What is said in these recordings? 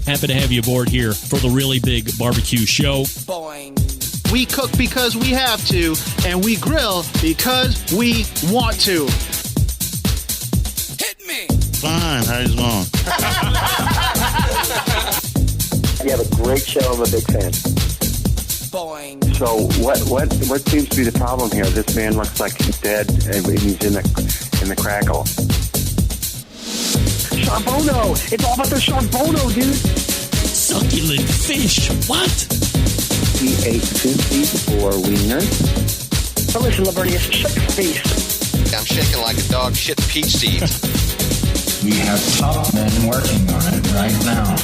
Happy to have you aboard here for the Really Big Barbecue Show. Boing. We cook because we have to, and we grill because we want to. Hit me. Fine, how's it going? You have a great show. I'm a big fan. Boing. So what seems to be the problem here? This man looks like he's dead, and he's in the crackle. Charbono! It's all about the Charbono, dude! Succulent fish. What? He ate 54 wieners. So listen, Lavernius, shut your face. I'm shaking like a dog shit peach seeds. We have top men working on it right now.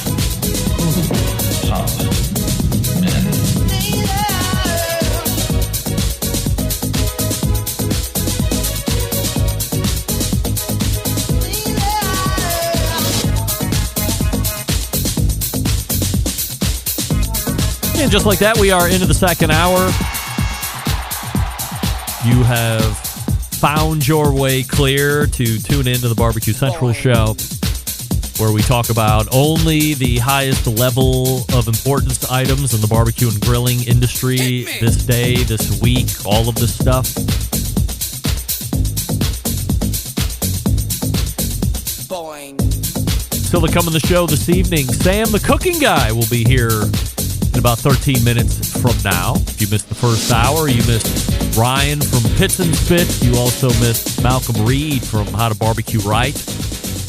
Top men. And just like that, we are into the second hour. You have found your way clear to tune into the Barbecue Central show, where we talk about only the highest level of importance items in the barbecue and grilling industry this day, this week, all of this stuff. Boing. Still to come on the show this evening, Sam the Cooking Guy will be here in about 13 minutes from now. If you missed the first hour, you missed Ryan from Pits and Spit. You also missed Malcolm Reed from How to Barbecue Right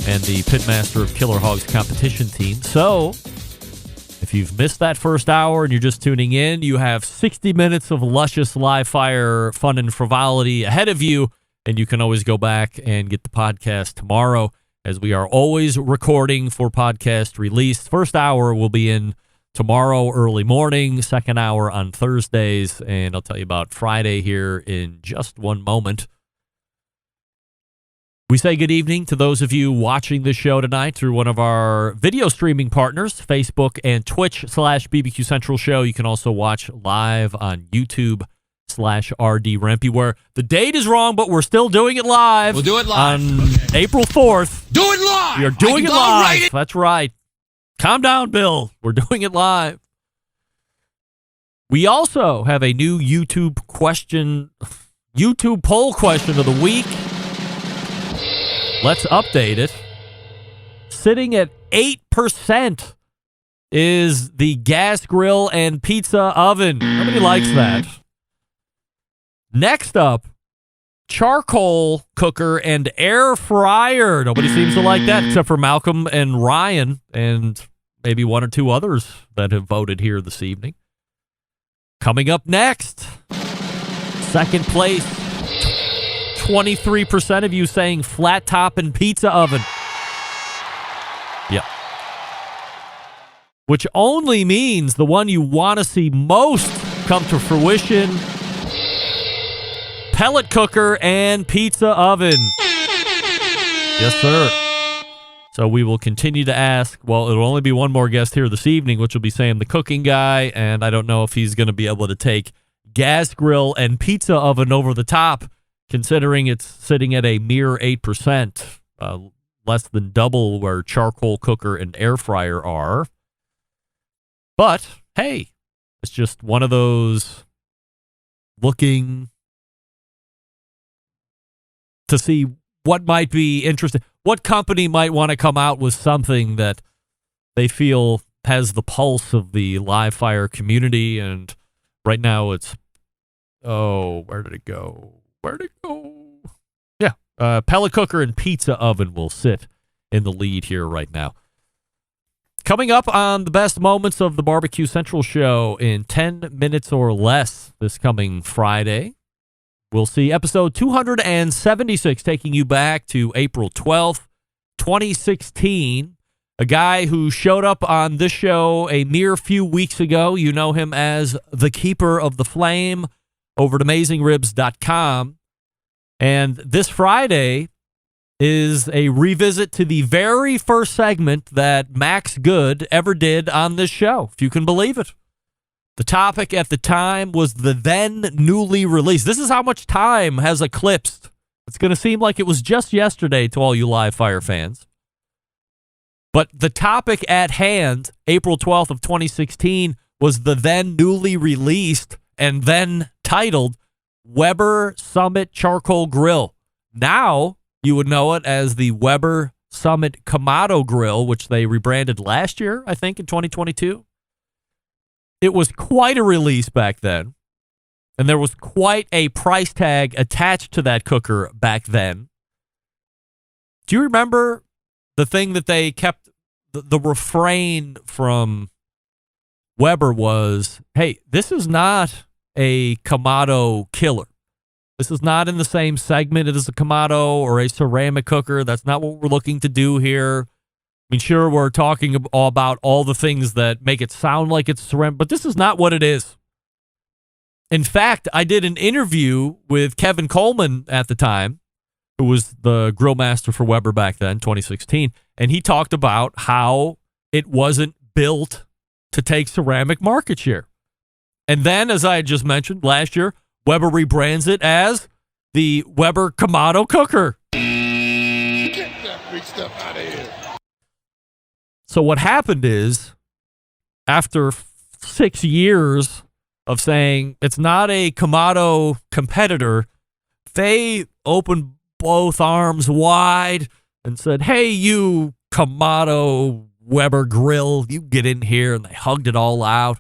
and the pitmaster of Killer Hogs competition team. So, if you've missed that first hour and you're just tuning in, you have 60 minutes of luscious live fire fun and frivolity ahead of you, and you can always go back and get the podcast tomorrow, as we are always recording for podcast release. First hour will be in tomorrow early morning, second hour on Thursdays, and I'll tell you about Friday here in just one moment. We say good evening to those of you watching the show tonight through one of our video streaming partners, Facebook and Twitch/BBQ Central Show. You can also watch live on YouTube/RD Rempy, where the date is wrong, but we're still doing it live. We'll do it live. On April 4th. Do it live! We are doing it live. That's right. Calm down, Bill. We're doing it live. We also have a new YouTube poll question of the week. Let's update it. Sitting at 8% is the gas grill and pizza oven. Nobody likes that. Next up, charcoal cooker and air fryer. Nobody seems to like that except for Malcolm and Ryan and maybe one or two others that have voted here this evening. Coming up next, second place, 23% of you saying flat top and pizza oven. Yep. Which only means the one you want to see most come to fruition, pellet cooker and pizza oven. Yes, sir. So we will continue to ask. Well, it'll only be one more guest here this evening, which will be Sam the Cooking Guy, and I don't know if he's going to be able to take gas grill and pizza oven over the top, considering it's sitting at a mere 8%, less than double where charcoal cooker and air fryer are. But, hey, it's just one of those looking to see what might be interesting. What company might want to come out with something that they feel has the pulse of the live fire community? And right now it's, where did it go? Yeah, pellet cooker and pizza oven will sit in the lead here right now. Coming up on the best moments of the Barbecue Central show in 10 minutes or less this coming Friday, we'll see episode 276 taking you back to April 12th, 2016. A guy who showed up on this show a mere few weeks ago. You know him as the Keeper of the Flame over at AmazingRibs.com. And this Friday is a revisit to the very first segment that Max Good ever did on this show, if you can believe it. The topic at the time was the then newly released. This is how much time has eclipsed. It's going to seem like it was just yesterday to all you live fire fans. But the topic at hand, April 12th of 2016, was the then newly released and then titled Weber Summit Charcoal Grill. Now you would know it as the Weber Summit Kamado Grill, which they rebranded last year, I think, in 2022. It was quite a release back then, and there was quite a price tag attached to that cooker back then. Do you remember the thing that they kept, the refrain from Weber was, hey, this is not a Kamado killer. This is not in the same segment as a Kamado or a ceramic cooker. That's not what we're looking to do here. I mean, sure, we're talking about all the things that make it sound like it's ceramic, but this is not what it is. In fact, I did an interview with Kevin Coleman at the time, who was the grill master for Weber back then, 2016, and he talked about how it wasn't built to take ceramic market share. And then, as I had just mentioned, last year, Weber rebrands it as the Weber Kamado Cooker. Get that big stuff out of here. So what happened is, after 6 years of saying it's not a Kamado competitor, they opened both arms wide and said, hey, you Kamado Weber grill, you get in here. And they hugged it all out.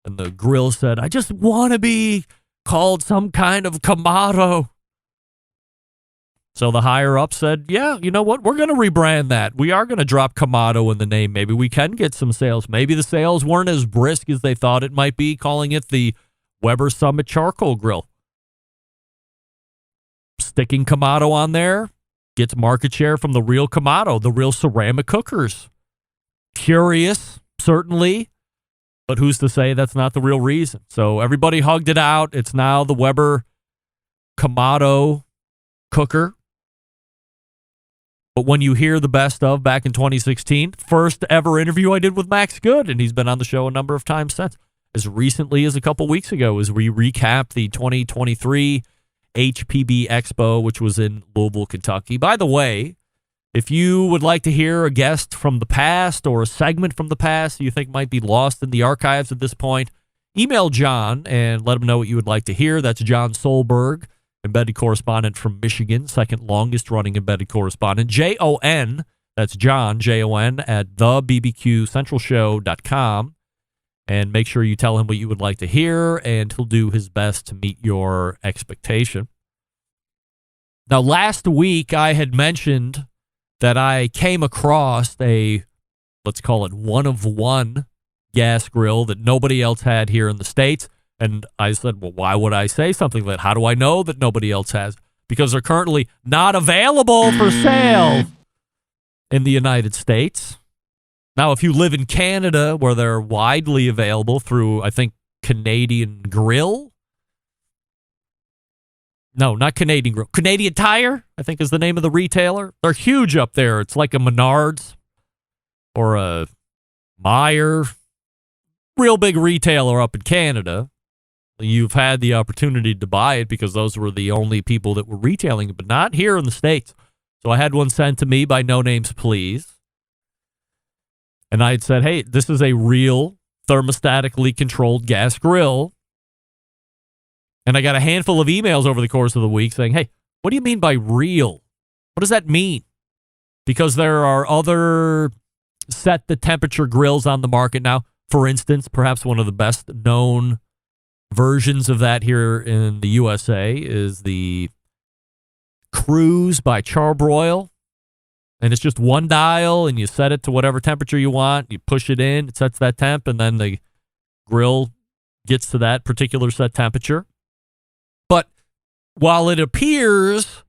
And the grill said, I just want to be called some kind of Kamado. So the higher up said, yeah, you know what? We're going to rebrand that. We are going to drop Kamado in the name. Maybe we can get some sales. Maybe the sales weren't as brisk as they thought it might be, calling it the Weber Summit Charcoal Grill. Sticking Kamado on there gets market share from the real Kamado, the real ceramic cookers. Curious, certainly, but who's to say that's not the real reason? So everybody hugged it out. It's now the Weber Kamado cooker. But when you hear the best of back in 2016, first ever interview I did with Max Good, and he's been on the show a number of times since, as recently as a couple weeks ago, as we recap the 2023 HPB Expo, which was in Louisville, Kentucky. By the way, if you would like to hear a guest from the past or a segment from the past you think might be lost in the archives at this point, email John and let him know what you would like to hear. That's John Solberg, embedded correspondent from Michigan, second longest running embedded correspondent. Jon, that's John, Jon, at thebbqcentralshow.com. And make sure you tell him what you would like to hear, and he'll do his best to meet your expectation. Now, last week I had mentioned that I came across a, let's call it one-of-one gas grill that nobody else had here in the States. And I said, well, why would I say something like that? How do I know that nobody else has? Because they're currently not available for sale in the United States. Now, if you live in Canada, where they're widely available through, I think, Canadian Grill. No, not Canadian Grill. Canadian Tire, I think, is the name of the retailer. They're huge up there. It's like a Menards or a Meijer. Real big retailer up in Canada. You've had the opportunity to buy it because those were the only people that were retailing it, but not here in the States. So I had one sent to me by No Names Please. And I had said, hey, this is a real thermostatically controlled gas grill. And I got a handful of emails over the course of the week saying, hey, what do you mean by real? What does that mean? Because there are other set the temperature grills on the market now. For instance, perhaps one of the best known versions of that here in the USA is the Cruise by Charbroil. And it's just one dial, and you set it to whatever temperature you want. You push it in, it sets that temp, and then the grill gets to that particular set temperature. But while it appears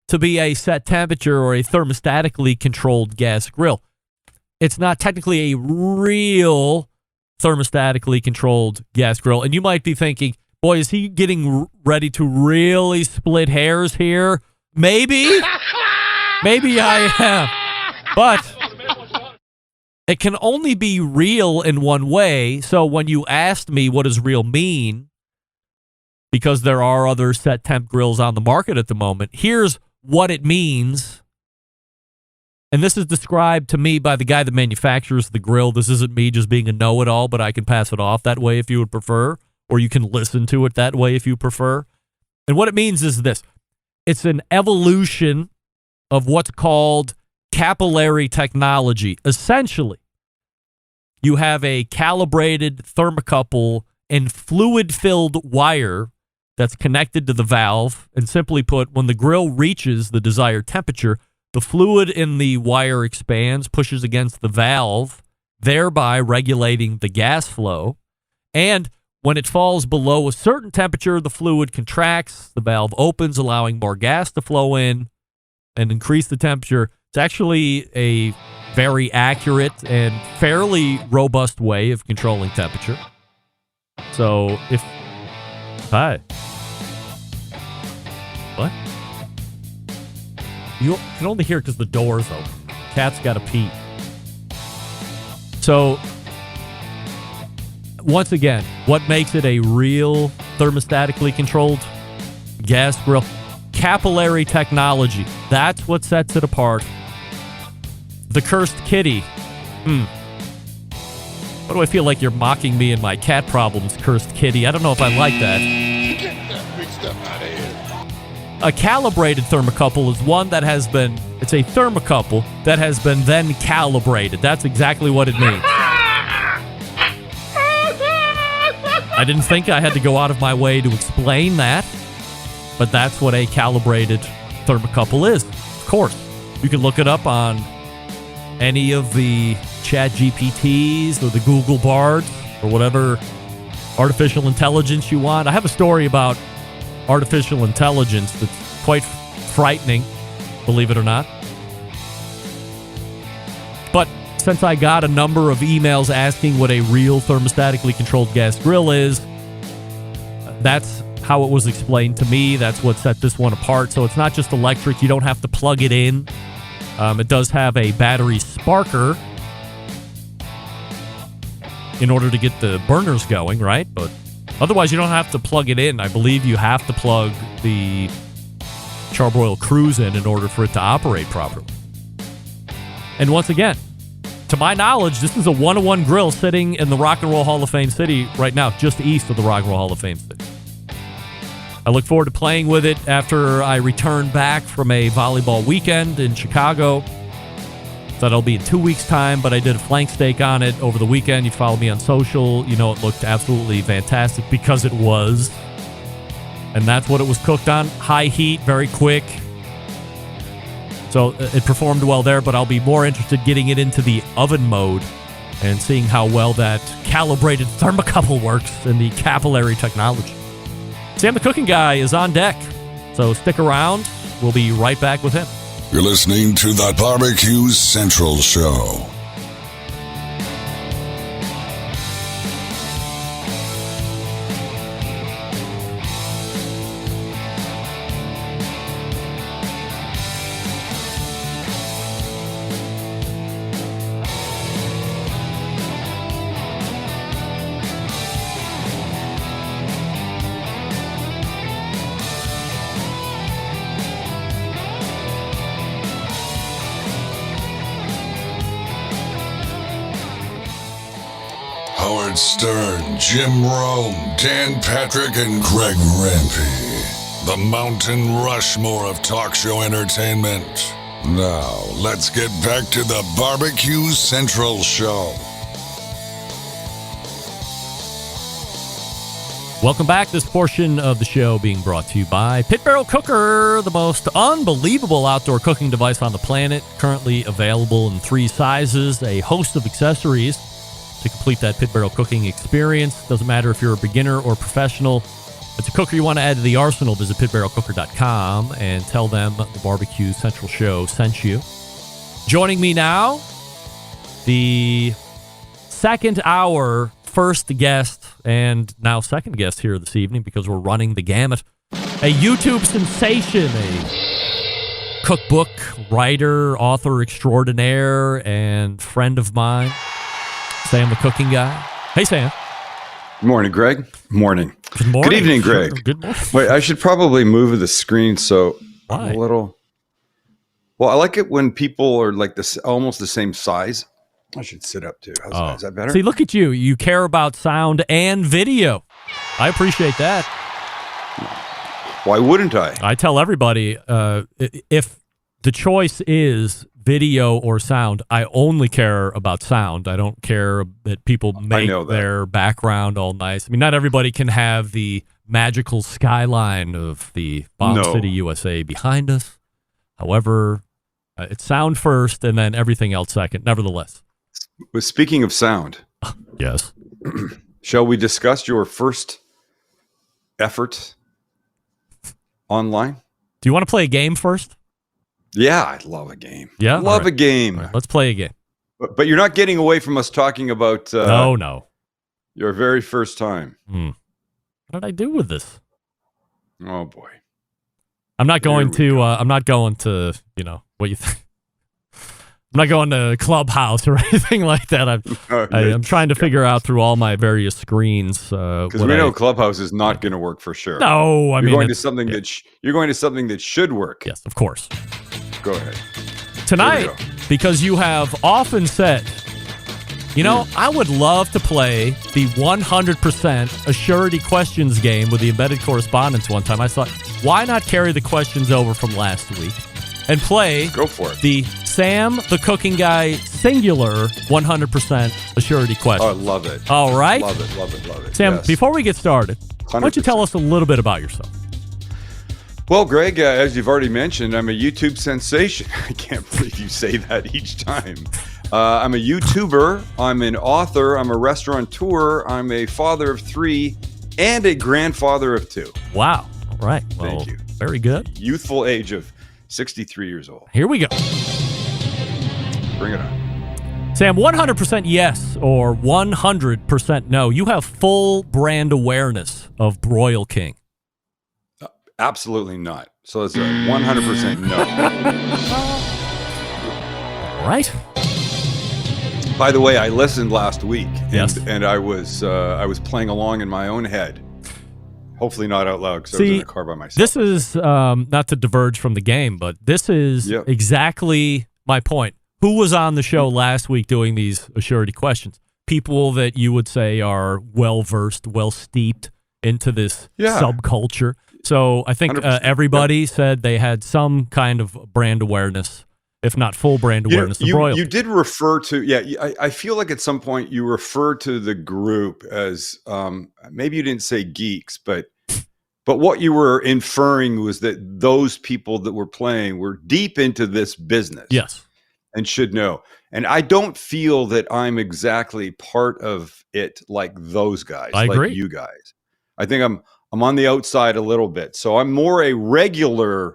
to be a set temperature or a thermostatically controlled gas grill, it's not technically a real thermostatically controlled gas grill. And you might be thinking, boy, is he getting ready to really split hairs here? Maybe. Maybe I am. But it can only be real in one way. So when you asked me what does real mean, because there are other set temp grills on the market at the moment, here's what it means And this is described to me by the guy that manufactures the grill. This isn't me just being a know-it-all, but I can pass it off that way if you would prefer, or you can listen to it that way if you prefer. And what it means is this. It's an evolution of what's called capillary technology. Essentially, you have a calibrated thermocouple and fluid-filled wire that's connected to the valve. And simply put, when the grill reaches the desired temperature, the fluid in the wire expands, pushes against the valve, thereby regulating the gas flow. And when it falls below a certain temperature, the fluid contracts, the valve opens, allowing more gas to flow in and increase the temperature. It's actually a very accurate and fairly robust way of controlling temperature. So if... Hi. What? You can only hear it because the door's open. Cat's got to pee. So, once again, what makes it a real thermostatically controlled gas grill? Capillary technology. That's what sets it apart. The cursed kitty. Why do I feel like you're mocking me and my cat problems, cursed kitty? I don't know if I like that. Get that big stuff out of here. A calibrated thermocouple is one that has been, it's a thermocouple that has been then calibrated. That's exactly what it means. I didn't think I had to go out of my way to explain that, but that's what a calibrated thermocouple is. Of course, you can look it up on any of the Chat GPTs or the Google Bards or whatever artificial intelligence you want. I have a story about artificial intelligence that's quite frightening, believe it or not. But since I got a number of emails asking what a real thermostatically controlled gas grill is, that's how it was explained to me. That's what set this one apart. So it's not just electric. You don't have to plug it in. It does have a battery sparker in order to get the burners going, right? But otherwise, you don't have to plug it in. I believe you have to plug the Charbroil Cruise in order for it to operate properly. And once again, to my knowledge, this is a 101 grill sitting in the Rock and Roll Hall of Fame city right now, just east of the Rock and Roll Hall of Fame city. I look forward to playing with it after I return back from a volleyball weekend in Chicago. That'll be in 2 weeks' time, but I did a flank steak on it over the weekend. You follow me on social. You know it looked absolutely fantastic because it was. And that's what it was cooked on. High heat, very quick. So it performed well there, but I'll be more interested getting it into the oven mode and seeing how well that calibrated thermocouple works in the capillary technology. Sam the Cooking Guy is on deck, so stick around. We'll be right back with him. You're listening to the Barbecue Central Show. Howard Stern, Jim Rome, Dan Patrick, and Greg Rempe. The Mountain Rushmore of talk show entertainment. Now, let's get back to the Barbecue Central Show. Welcome back. This portion of the show being brought to you by Pit Barrel Cooker, the most unbelievable outdoor cooking device on the planet. Currently available in 3 sizes, a host of accessories to complete that pit barrel cooking experience. Doesn't matter if you're a beginner or professional. If it's a cooker you want to add to the arsenal, visit pitbarrelcooker.com and tell them the Barbecue Central Show sent you. Joining me now, the second hour first guest and now second guest here this evening because we're running the gamut. A YouTube sensation, a cookbook writer, author extraordinaire, and friend of mine, Sam the Cooking Guy. Hey, Sam. Good morning, Greg. Morning. Good morning. Good evening, Greg. Good morning. Wait, I should probably move the screen so Why? I'm a little... Well, I like it when people are like this, almost the same size. I should sit up too. Is that better? See, look at you. You care about sound and video. I appreciate that. Why wouldn't I? I tell everybody, if the choice is video or sound, I only care about sound. I don't care that people make their background all nice. I mean, not everybody can have the magical skyline of the Bomb City, USA behind us. However, it's sound first and then everything else second, nevertheless. Well, speaking of sound. Yes. Shall we discuss your first effort online? Do you want to play a game first? Yeah, I love a game. Yeah? Love a game. Right, let's play a game. But you're not getting away from us talking about no. Your very first time. What did I do with this? Oh boy. I'm not going to what you think. I'm not going to Clubhouse or anything like that. I'm trying to figure out through all my various screens. Because we know Clubhouse is not going to work for sure. No, you're going to something that should work. Yes, of course. Go ahead. Tonight, because you have often said, I would love to play the 100% Assurity questions game with the embedded correspondence one time. I thought, why not carry the questions over from last week and play the Sam the Cooking Guy singular 100% Assurity question? Oh, I love it. All right. Love it. Sam, yes. Before we get started, why don't you tell us a little bit about yourself? Well, Greg, as you've already mentioned, I'm a YouTube sensation. I can't believe you say that each time. I'm a YouTuber. I'm an author. I'm a restaurateur. I'm a father of 3 and a grandfather of 2. Wow. All right. Well, thank you. Very good. Youthful age of 63 years old. Here we go. Bring it on. Sam, 100% yes or 100% no. You have full brand awareness of Broil King. Absolutely not. So it's a 100% no. All right. By the way, I listened last week, yes. and I was playing along in my own head. Hopefully not out loud because I was in the car by myself. This is not to diverge from the game, but this is exactly my point. Who was on the show last week doing these Assurity questions? People that you would say are well-versed, well-steeped into this subculture. So I think everybody said they had some kind of brand awareness, if not full brand awareness of Broil. You did refer to, I feel like at some point you referred to the group as, maybe you didn't say geeks, but what you were inferring was that those people that were playing were deep into this business. Yes. And should know. And I don't feel that I'm exactly part of it like those guys, I agree. Like you guys. I think I'm on the outside a little bit. So I'm more a regular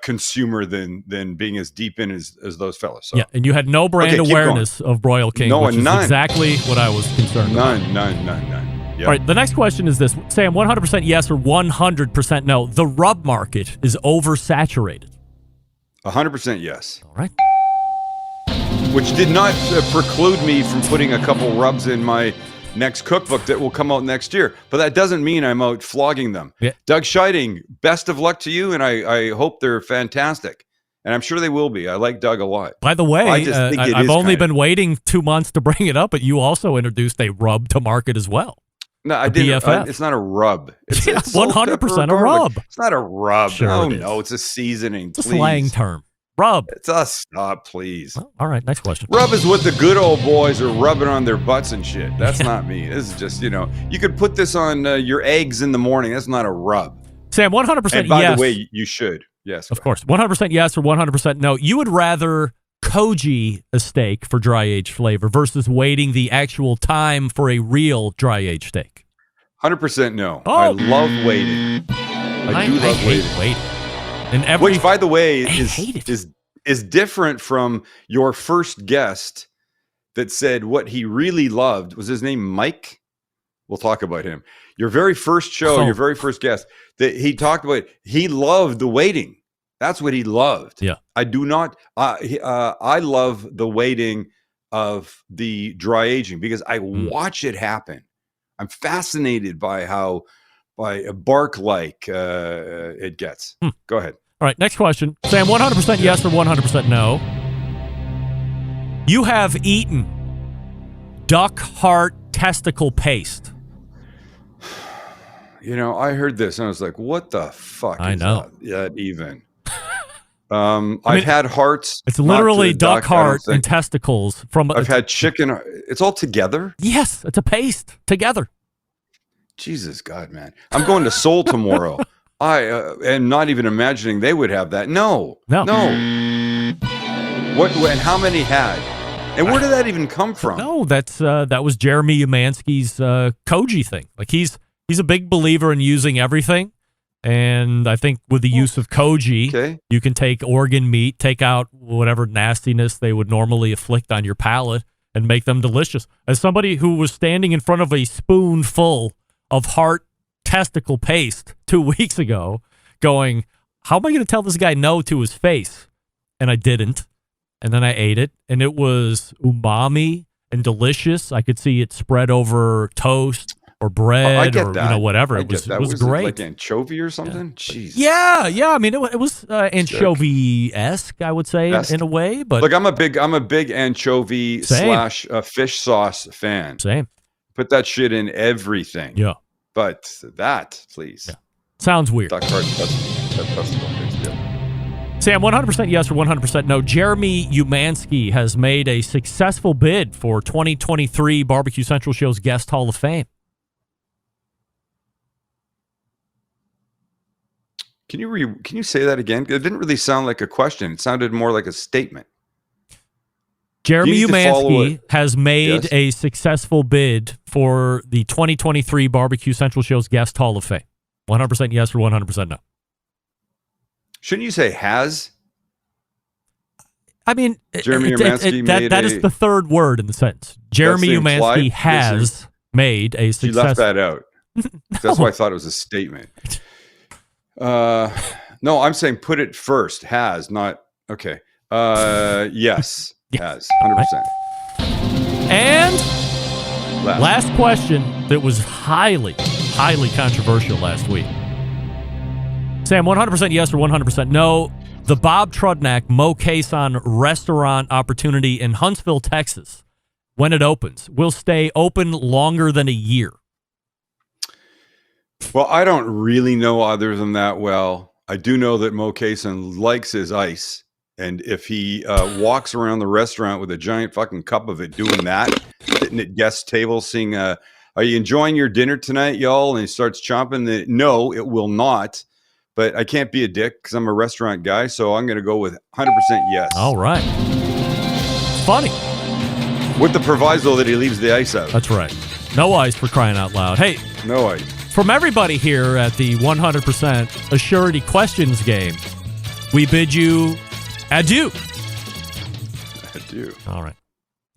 consumer than being as deep in as those fellas. So. Yeah, and you had no brand awareness of Broil King, which is exactly what I was concerned about. None. Yep. All right, the next question is this. Sam, 100% yes or 100% no. The rub market is oversaturated. 100% yes. All right. Which did not preclude me from putting a couple rubs in my next cookbook that will come out next year. But that doesn't mean I'm out flogging them. Yeah. Doug Scheiding, best of luck to you, and I hope they're fantastic. And I'm sure they will be. I like Doug a lot. By the way, I've only been waiting 2 months to bring it up, but you also introduced a rub to market as well. No, I didn't. It's not a rub. It's 100% a rub. It's not a rub. Sure no, it's a seasoning. It's a slang term. Rub. It's a stop, please. Well, all right, next question. Rub is what the good old boys are rubbing on their butts and shit. That's not me. This is just, you could put this on your eggs in the morning. That's not a rub. Sam, 100% yes. And by the way, you should. Yes. Of course. 100% yes or 100% no. You would rather koji a steak for dry aged flavor versus waiting the actual time for a real dry aged steak? 100% no. Oh. I love waiting. I do love waiting. And which, by the way, is different from your first guest that said what he really loved. Was his name Mike? We'll talk about him. Your very first show, your very first guest, that he talked about, he loved the waiting. That's what he loved. Yeah. I do not. I love the waiting of the dry aging because I watch it happen. I'm fascinated by how, by a bark like it gets. Go ahead. All right, next question. Sam, 100% yes or 100% no? You have eaten duck heart testicle paste. You know, I heard this and I was like, what the fuck I is know. that even? I've had hearts. It's literally not duck heart I don't and think. testicles. I've had chicken. It's all together? Yes, it's a paste together. Jesus God, man. I'm going to Seoul tomorrow. I am not even imagining they would have that. No. What? And how many had? And where did that even come from? No, that was Jeremy Umansky's Koji thing. Like he's a big believer in using everything, and I think with the use of Koji, you can take organ meat, take out whatever nastiness they would normally afflict on your palate, and make them delicious. As somebody who was standing in front of a spoonful of heart testicle paste 2 weeks ago, going, how am I going to tell this guy no to his face? And I didn't. And then I ate it, and it was umami and delicious. I could see it spread over toast or bread or whatever. It was great. Like anchovy or something? Jeez. Yeah. I mean, it was anchovy-esque, I would say, in a way. But like I'm a big anchovy / fish sauce fan. Same. Put that shit in everything. Yeah. But that, please. Yeah. Sounds weird. Duck heart testicle paste. Yeah. Sam, 100% yes or 100% no? Jeremy Umansky has made a successful bid for 2023 Barbecue Central Show's Guest Hall of Fame. Can you say that again? It didn't really sound like a question. It sounded more like a statement. Jeremy Umansky has made a successful bid for the 2023 Barbecue Central Show's Guest Hall of Fame. 100% yes or 100% no? Shouldn't you say has? I mean, Jeremy Umansky that is the third word in the sentence. Jeremy Umansky has made a successful... You left that out. That's why I thought it was a statement. No, I'm saying put it first. Has, not... Okay. Yes. Has. 100%. And last question that was highly, highly controversial last week. Sam, 100% yes or 100% no? The Bob Trudnak Mo Cason restaurant opportunity in Huntsville, Texas, when it opens, will stay open longer than a year. Well, I don't really know other than that well. I do know that Mo Cason likes his ice. And if he walks around the restaurant with a giant fucking cup of it doing that, sitting at guest tables saying, are you enjoying your dinner tonight, y'all? And he starts chomping. No, it will not. But I can't be a dick because I'm a restaurant guy, so I'm going to go with 100% yes. All right. Funny. With the proviso that he leaves the ice out. That's right. No ice, for crying out loud. Hey. No ice. From everybody here at the 100% Assurity Questions game, we bid you adieu. Adieu. All right.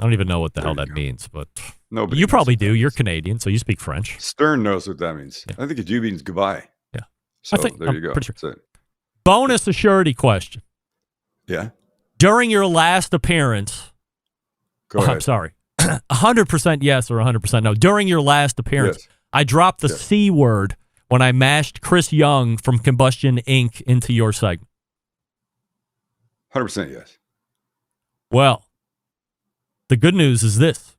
I don't even know what the hell that means, but nobody you probably do. You're Canadian, so you speak French. Stern knows what that means. Yeah. I think adieu means goodbye. Yeah. So there you go. Pretty sure. That's it. Bonus Assurity question. Yeah. During your last appearance, go ahead. I'm sorry, 100% yes or 100% no. During your last appearance, yes. I dropped the C word when I mashed Chris Young from Combustion Inc. into your segment. 100% yes. Well, the good news is this.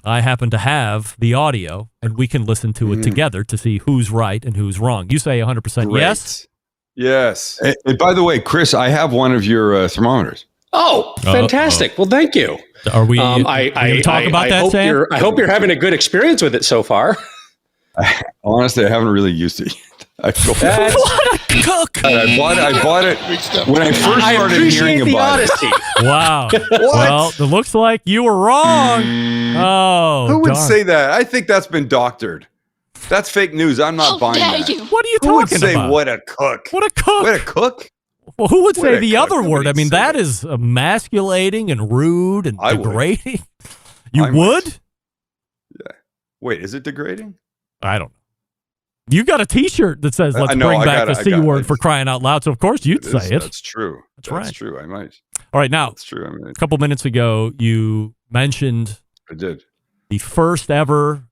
I happen to have the audio, and we can listen to it together to see who's right and who's wrong. You say 100% Great. yes? Yes. And by the way, Chris, I have one of your thermometers. Oh, fantastic. Well, thank you. Are we going to talk about that, Sam? I hope you're having a good experience with it so far. Honestly, I haven't really used it yet. What a cook! I bought it when I first started hearing about it. Wow. Well, it looks like you were wrong. Oh, who would say that? I think that's been doctored. That's fake news. I'm not buying that. What are you talking about? Who would say what a cook? What a cook? What a cook? Well, who would say the other word? I mean, that is emasculating and rude and degrading. You would? Yeah. Wait, is it degrading? I don't know. You got a T-shirt that says "Let's bring back the C word" for crying out loud. So of course you'd say it. That's true. That's true. I might. All right, now. That's true. I mean, a couple minutes ago, you mentioned I did the first ever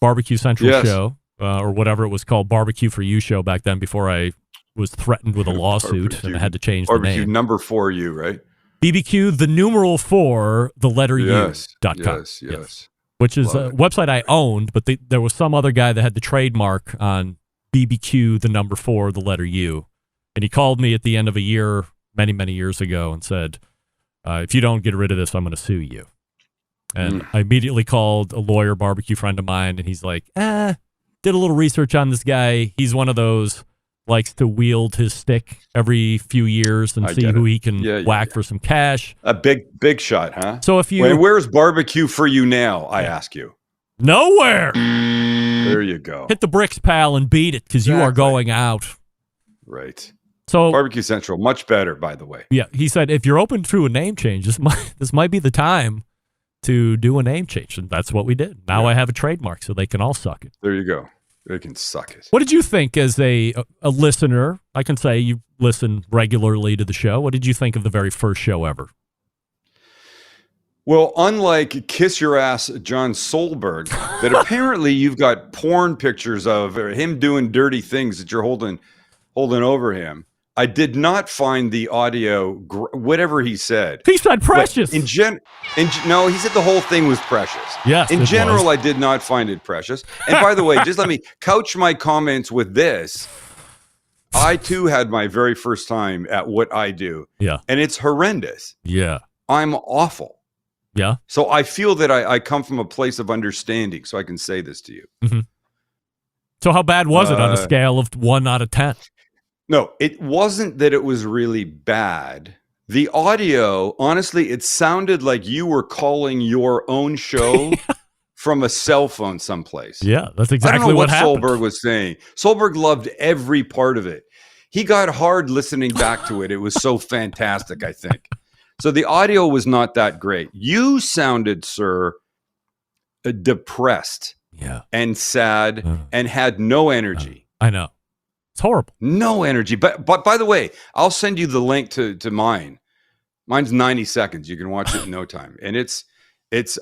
Barbecue Central show, or whatever it was called, Barbecue for You show back then. Before I was threatened with a lawsuit, Barbecue. and I had to change the Barbecue name. number 4U, right? BBQ, the numeral 4, the letter U.com. Yes. Which is a website I owned, but there was some other guy that had the trademark on BBQ, the number 4, the letter U. And he called me at the end of a year, many, many years ago, and said, if you don't get rid of this, I'm going to sue you. And I immediately called a lawyer, barbecue friend of mine, and he's like, did a little research on this guy. He's one of those, likes to wield his stick every few years and see who he can whack for some cash. A big shot, huh? So if you... where's barbecue for you now, I ask you? Nowhere. There you go. Hit the bricks, pal, and beat it, because you are going out. Right. So Barbecue Central, much better, by the way. Yeah, he said, if you're open to a name change, this might be the time to do a name change. And that's what we did. Now I have a trademark, so they can all suck it. There you go. They can suck it. What did you think as a listener? I can say you listen regularly to the show. What did you think of the very first show ever? Well, unlike Kiss Your Ass John Solberg, that apparently you've got porn pictures of him doing dirty things that you're holding over him. I did not find the audio, whatever he said. He said precious. No, he said the whole thing was precious. Yes, in general, I did not find it precious. And by the way, just let me couch my comments with this. I too had my very first time at what I do. Yeah. And it's horrendous. Yeah. I'm awful. Yeah. So I feel that I come from a place of understanding, so I can say this to you. Mm-hmm. So how bad was it on a scale of 1 out of 10? No, it wasn't that it was really bad. The audio, honestly, it sounded like you were calling your own show from a cell phone someplace. Yeah, that's exactly what happened. Solberg was saying. Solberg loved every part of it. He got hard listening back to it. It was so fantastic, I think. So the audio was not that great. You sounded, sir, depressed and sad and had no energy. I know. It's horrible. No energy. But by the way, I'll send you the link to mine. Mine's 90 seconds. You can watch it in no time. And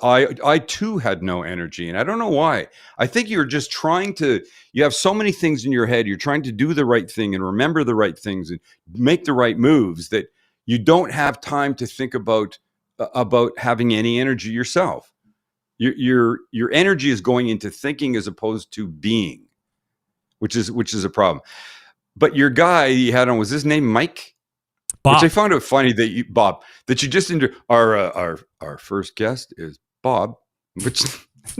I too had no energy. And I don't know why. I think you're just you have so many things in your head. You're trying to do the right thing and remember the right things and make the right moves that you don't have time to think about having any energy yourself. Your energy is going into thinking as opposed to being. Which is a problem. But your guy you had on, was his name Mike? Bob. Which I found it funny that you just our first guest is Bob, which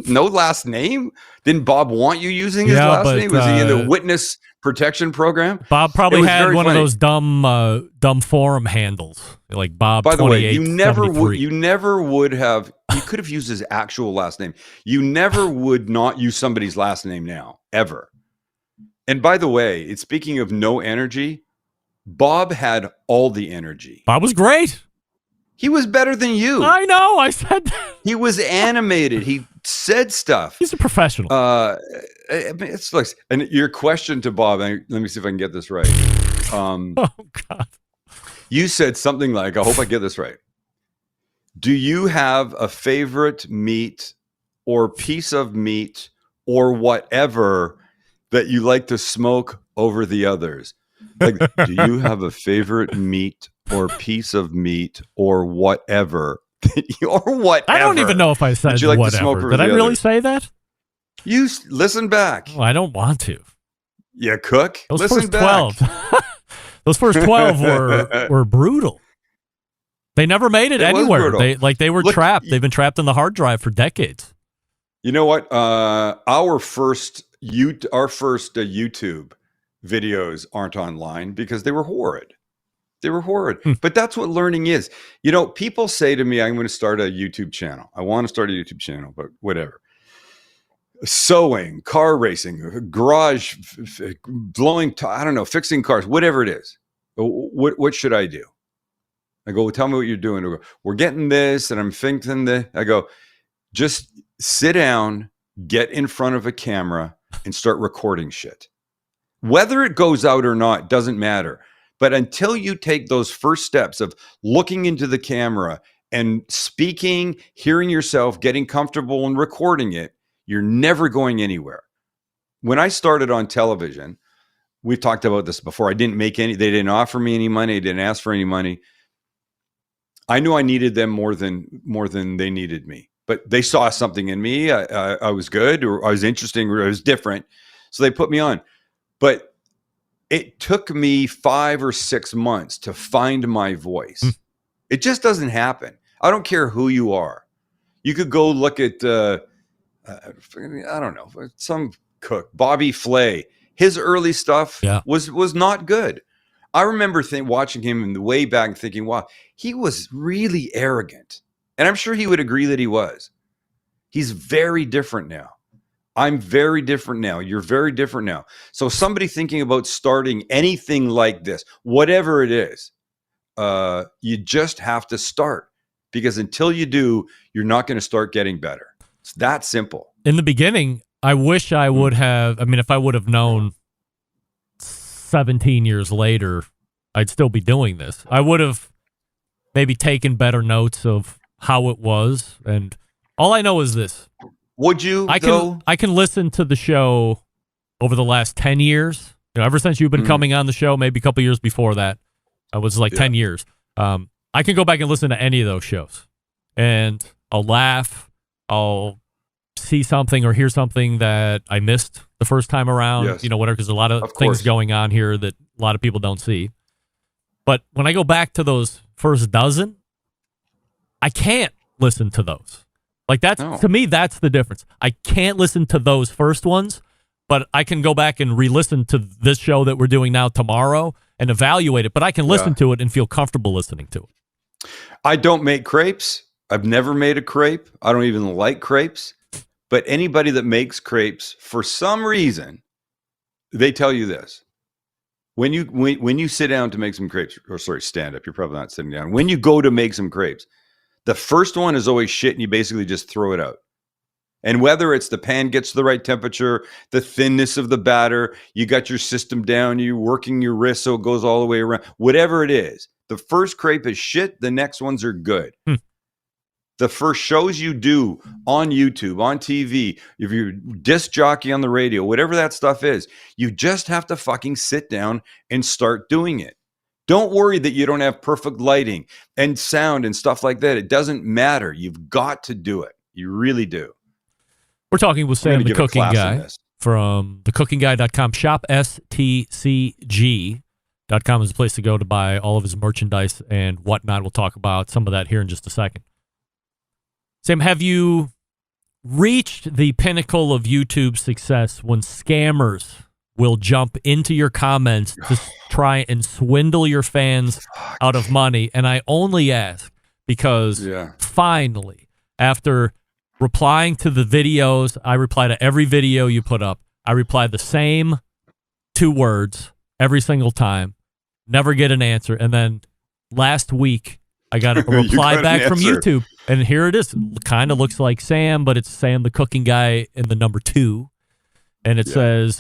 no last name. Didn't Bob want you using his last name? Was he in the witness protection program? Bob probably had one of those dumb forum handles, like Bob. By the way, you never would have. You could have used his actual last name. You never would not use somebody's last name now, ever. And by the way, speaking of no energy, Bob had all the energy. Bob was great. He was better than you. I know. I said that. He was animated. He said stuff. He's a professional. It's like, and your question to Bob, let me see if I can get this right. Oh, God. You said something like, I hope I get this right. Do you have a favorite meat or piece of meat or whatever that you like to smoke over the others? Like, do you have a favorite meat or piece of meat or whatever? Or whatever. I don't even know if I said like whatever. Did I really say that? You listen back. Oh, I don't want to. Yeah, Cook. Those listen first back. 12. Those first 12 were brutal. They never made it anywhere. They were trapped. They've been trapped in the hard drive for decades. You know what? Our first YouTube videos aren't online because they were horrid. They were horrid. But that's what learning is. You know, people say to me, I'm going to start a YouTube channel. I want to start a YouTube channel, but whatever. Sewing, car racing, garage, blowing, I don't know, fixing cars, whatever it is. What should I do? I go, well, tell me what you're doing. I go, we're getting this and I'm thinking that. I go, just sit down, get in front of a camera and start recording shit. Whether it goes out or not doesn't matter. But until you take those first steps of looking into the camera and speaking, hearing yourself, getting comfortable and recording it, you're never going anywhere. When I started on television, we've talked about this before. They didn't offer me any money. They didn't ask for any money. I knew I needed them more than they needed me, but they saw something in me. I was good, or I was interesting, or I was different. So they put me on, but it took me 5 or 6 months to find my voice. It just doesn't happen. I don't care who you are. You could go look at, I don't know, some cook, Bobby Flay. His early stuff was not good. I remember watching him in the way back and thinking, wow, he was really arrogant. And I'm sure he would agree that he was. He's very different now. I'm very different now. You're very different now. So somebody thinking about starting anything like this, whatever it is, you just have to start, because until you do, you're not going to start getting better. It's that simple. In the beginning, I wish I would have, if I would have known 17 years later, I'd still be doing this. I would have maybe taken better notes of how it was. And all I know is this. Would you, I can listen to the show over the last 10 years. Ever since you've been coming on the show, maybe a couple years before that. I was like 10 years. I can go back and listen to any of those shows. And I'll laugh. I'll see something or hear something that I missed the first time around. Yes. Whatever, because a lot of things going on here that a lot of people don't see. But when I go back to those first dozen, I can't listen to those. Like to me, that's the difference. I can't listen to those first ones, but I can go back and re-listen to this show that we're doing now tomorrow and evaluate it. But I can listen to it and feel comfortable listening to it. I don't make crepes. I've never made a crepe. I don't even like crepes. But anybody that makes crepes, for some reason, they tell you this. When you sit down to make some crepes, or sorry, stand up, you're probably not sitting down. When you go to make some crepes, the first one is always shit, and you basically just throw it out. And whether it's the pan gets to the right temperature, the thinness of the batter, you got your system down, you're working your wrist so it goes all the way around, whatever it is, the first crepe is shit, the next ones are good. The first shows you do on YouTube, on TV, if you're disc jockey on the radio, whatever that stuff is, you just have to fucking sit down and start doing it. Don't worry that you don't have perfect lighting and sound and stuff like that. It doesn't matter. You've got to do it. You really do. We're talking with Sam, the cooking guy, from thecookingguy.com. Shop STCG.com is a place to go to buy all of his merchandise and whatnot. We'll talk about some of that here in just a second. Sam, have you reached the pinnacle of YouTube success when scammers will jump into your comments to try and swindle your fans out of money? And I only ask because finally, after replying to the videos, I reply to every video you put up. I reply the same 2 words every single time, never get an answer. And then last week, I got a reply back from YouTube. And here it is. Kind of looks like Sam, but it's Sam the cooking guy in the number 2. And it says,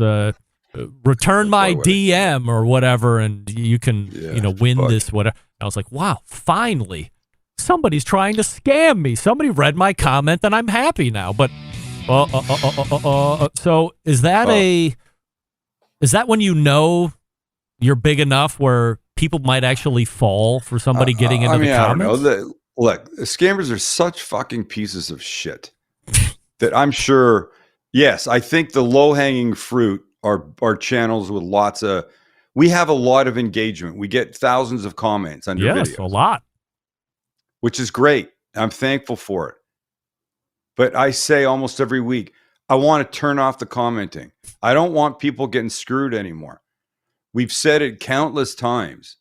return my DM or whatever, and you can win this, whatever. And I was like, wow, finally, somebody's trying to scam me. Somebody read my comment, and I'm happy now. But so is that is that when you know you're big enough where people might actually fall for somebody getting into the comments? I don't know. Look, scammers are such fucking pieces of shit that I'm sure. Yes, I think the low-hanging fruit are channels with we have a lot of engagement. We get thousands of comments under videos. A lot. Which is great. I'm thankful for it. But I say almost every week, I want to turn off the commenting. I don't want people getting screwed anymore. We've said it countless times.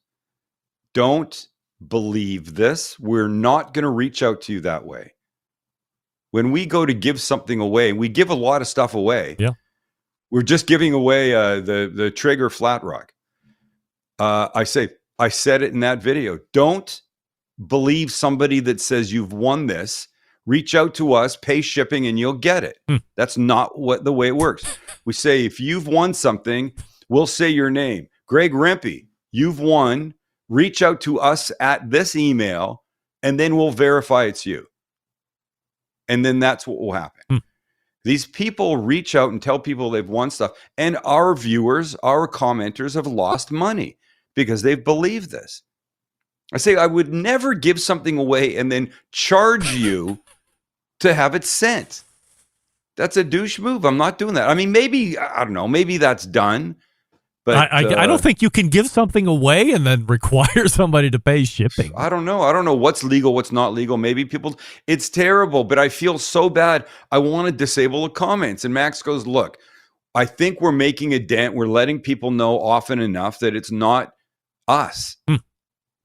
Don't believe this. We're not going to reach out to you that way. When we go to give something away, and we give a lot of stuff away. Yeah. We're just giving away the Traeger flat rock. I said it in that video. Don't believe somebody that says you've won this. Reach out to us, pay shipping, and you'll get it. That's not the way it works. We say, if you've won something, we'll say your name. Greg Rempe, you've won. Reach out to us at this email, and then we'll verify it's you. And then that's what will happen. These people reach out and tell people they've won stuff, and our viewers, our commenters have lost money because they've believed this. I say I would never give something away and then charge you to have it sent. That's a douche move. I'm not doing that. I mean, maybe, I don't know, maybe that's done. But I don't think you can give something away and then require somebody to pay shipping. I don't know. I don't know what's legal, what's not legal. Maybe people, it's terrible, but I feel so bad. I want to disable the comments. And Max goes, look, I think we're making a dent. We're letting people know often enough that it's not us.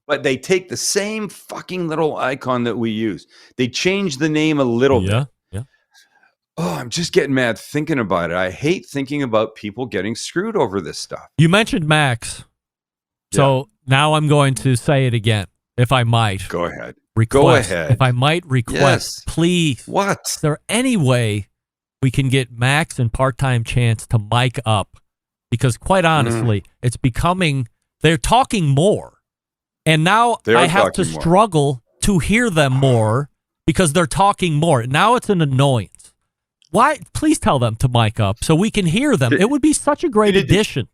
But they take the same fucking little icon that we use. They change the name a little bit. Yeah. Oh, I'm just getting mad thinking about it. I hate thinking about people getting screwed over this stuff. You mentioned Max. So now I'm going to say it again, if I might. Go ahead. Request, Go ahead. If I might request, please. What? Is there any way we can get Max and Part-Time Chance to mic up? Because quite honestly, it's becoming, they're talking more. And now I have to struggle to hear them more because they're talking more. Now it's an annoyance. Why? Please tell them to mic up so we can hear them. It would be such a great addition.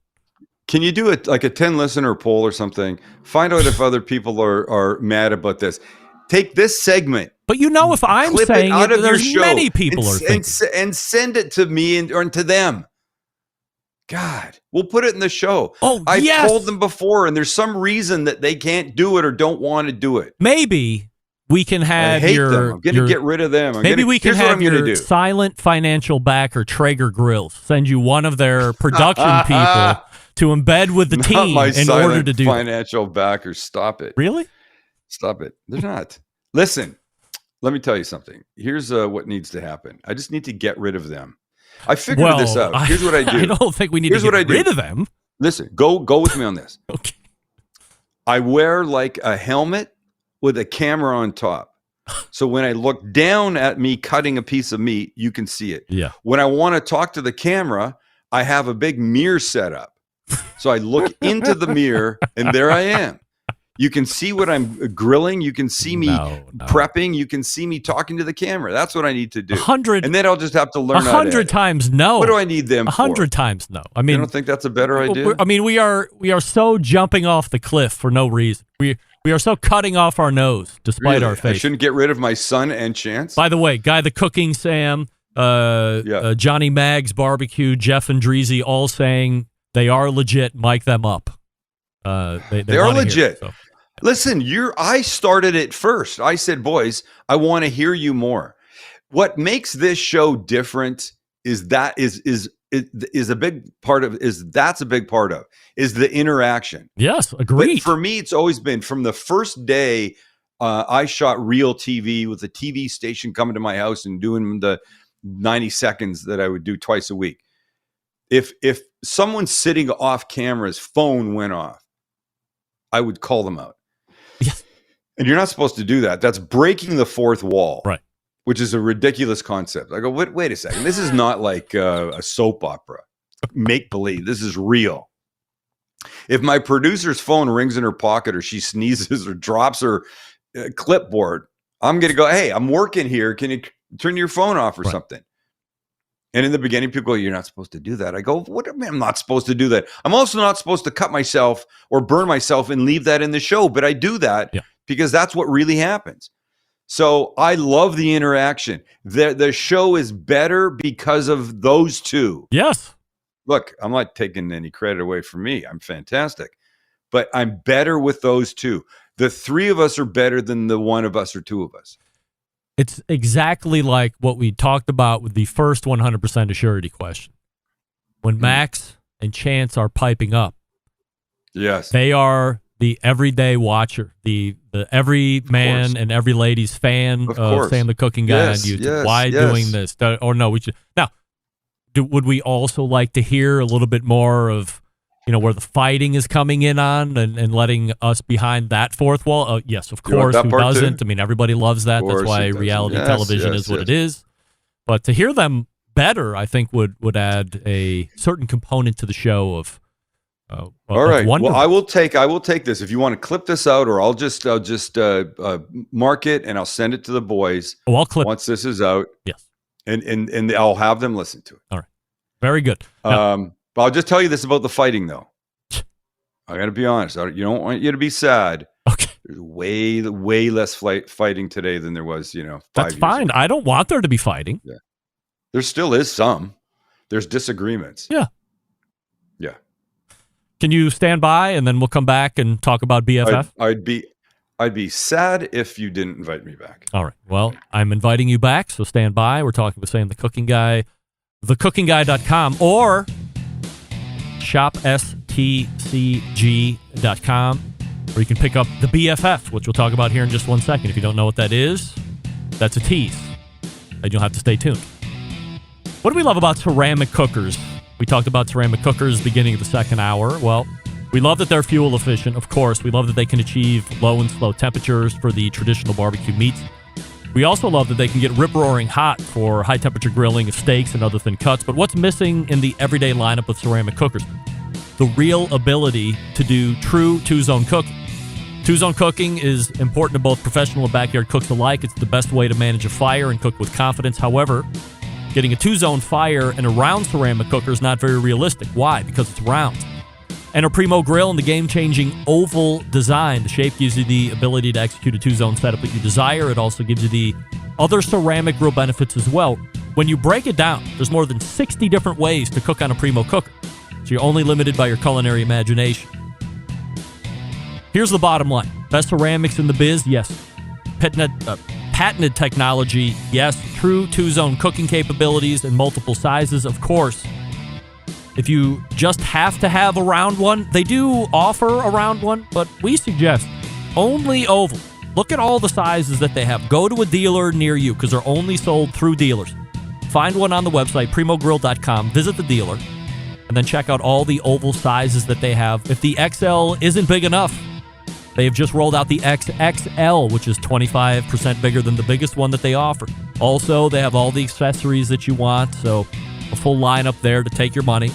Can you do it like a 10 listener poll or something? Find out if other people are mad about this. Take this segment. But if I'm saying it, there's many people are thinking. And send it to me or to them. God, we'll put it in the show. I've told them before, and there's some reason that they can't do it or don't want to do it. Maybe we can have I'm going to get rid of them. We can have your silent financial backer, Traeger Grills, send you one of their production people to embed with the team in order to do financial backers. Stop it. Really? Stop it. They're not. Listen, let me tell you something. Here's what needs to happen. I just need to get rid of them. I figured this out. Here's what I do. I don't think we need to get rid of them. Listen, go with me on this. Okay. I wear like a helmet with a camera on top. So when I look down at me cutting a piece of meat, you can see it. Yeah. When I want to talk to the camera, I have a big mirror set up. So I look into the mirror and there I am. You can see what I'm grilling. You can see me prepping. You can see me talking to the camera. That's what I need to do. 100, and then I'll just have to learn 100 times no. What do I need them 100 times no. I mean, you don't think that's a better idea? I mean, we are so jumping off the cliff for no reason. We are so cutting off our nose despite our face. I shouldn't get rid of my son and Chance. By the way, Guy the Cooking Sam, Johnny Mag's Barbecue, Jeff and Dreezy all saying they are legit. Mic them up. They are legit. It, so. Listen, I started it first. I said, boys, I want to hear you more. What makes this show different is that is a big part of that's a big part of is the interaction. Yes, agreed. But for me, it's always been from the first day I shot real TV with a TV station coming to my house and doing the 90 seconds that I would do twice a week. If someone sitting off camera's phone went off, I would call them out. Yes. And you're not supposed to do that. That's breaking the fourth wall. Right. Which is a ridiculous concept. I go, wait a second. This is not like a soap opera. Make believe. This is real. If my producer's phone rings in her pocket or she sneezes or drops her clipboard, I'm going to go, hey, I'm working here. Can you turn your phone off or something? And in the beginning, people go, you're not supposed to do that. I go, what do you mean I'm not supposed to do that? I'm also not supposed to cut myself or burn myself and leave that in the show. But I do that because that's what really happens. So I love the interaction. The show is better because of those two. Yes. Look, I'm not taking any credit away from me. I'm fantastic. But I'm better with those two. The three of us are better than the one of us or two of us. It's exactly like what we talked about with the first 100% assurity question. When Max and Chance are piping up, yes, they are the everyday watcher, the every man and every lady's fan of Sam the Cooking Guy on YouTube. Yes, Why doing this? Or no, we should now. Would we also like to hear a little bit more of, where the fighting is coming in on and letting us behind that fourth wall? Yes, of course. Who doesn't? Too? I mean, everybody loves that. That's why reality television is what it is. But to hear them better, I think would add a certain component to the show of. All right. Well, I will take this. If you want to clip this out, or I'll just mark it and I'll send it to the boys. Oh, I'll clip once this is out. Yes. and I'll have them listen to it. All right. Very good. Now, but I'll just tell you this about the fighting, though. I got to be honest. You don't want you to be sad. Okay. There's way less fighting today than there was, 5 that's years fine. ago. I don't want there to be fighting. Yeah. There still is some. There's disagreements. Yeah. Yeah. Can you stand by and then we'll come back and talk about BFF? I'd be sad if you didn't invite me back. All right. Well, I'm inviting you back, so stand by. We're talking with Sam the Cooking Guy, thecookingguy.com, or shopstcg.com, where you can pick up the BFF, which we'll talk about here in just 1 second. If you don't know what that is, that's a tease, and you'll have to stay tuned. What do we love about ceramic cookers? We talked about ceramic cookers beginning of the second hour. Well, we love that they're fuel efficient, of course. We love that they can achieve low and slow temperatures for the traditional barbecue meats. We also love that they can get rip-roaring hot for high-temperature grilling of steaks and other thin cuts. But what's missing in the everyday lineup of ceramic cookers? The real ability to do true two-zone cooking. Two-zone cooking is important to both professional and backyard cooks alike. It's the best way to manage a fire and cook with confidence. However, getting a two-zone fire in a round ceramic cooker is not very realistic. Why? Because it's round. Enter Primo Grill and the game-changing oval design. The shape gives you the ability to execute a two-zone setup that you desire. It also gives you the other ceramic grill benefits as well. When you break it down, there's more than 60 different ways to cook on a Primo cooker, so you're only limited by your culinary imagination. Here's the bottom line. Best ceramics in the biz? Yes. Patented technology? Yes. True two-zone cooking capabilities in multiple sizes? Of course. If you just have to have a round one, they do offer a round one, but we suggest only oval. Look at all the sizes that they have. Go to a dealer near you because they're only sold through dealers. Find one on the website, primogrill.com. Visit the dealer, and then check out all the oval sizes that they have. If the XL isn't big enough, they've just rolled out the XXL, which is 25% bigger than the biggest one that they offer. Also, they have all the accessories that you want, so a full lineup there to take your money.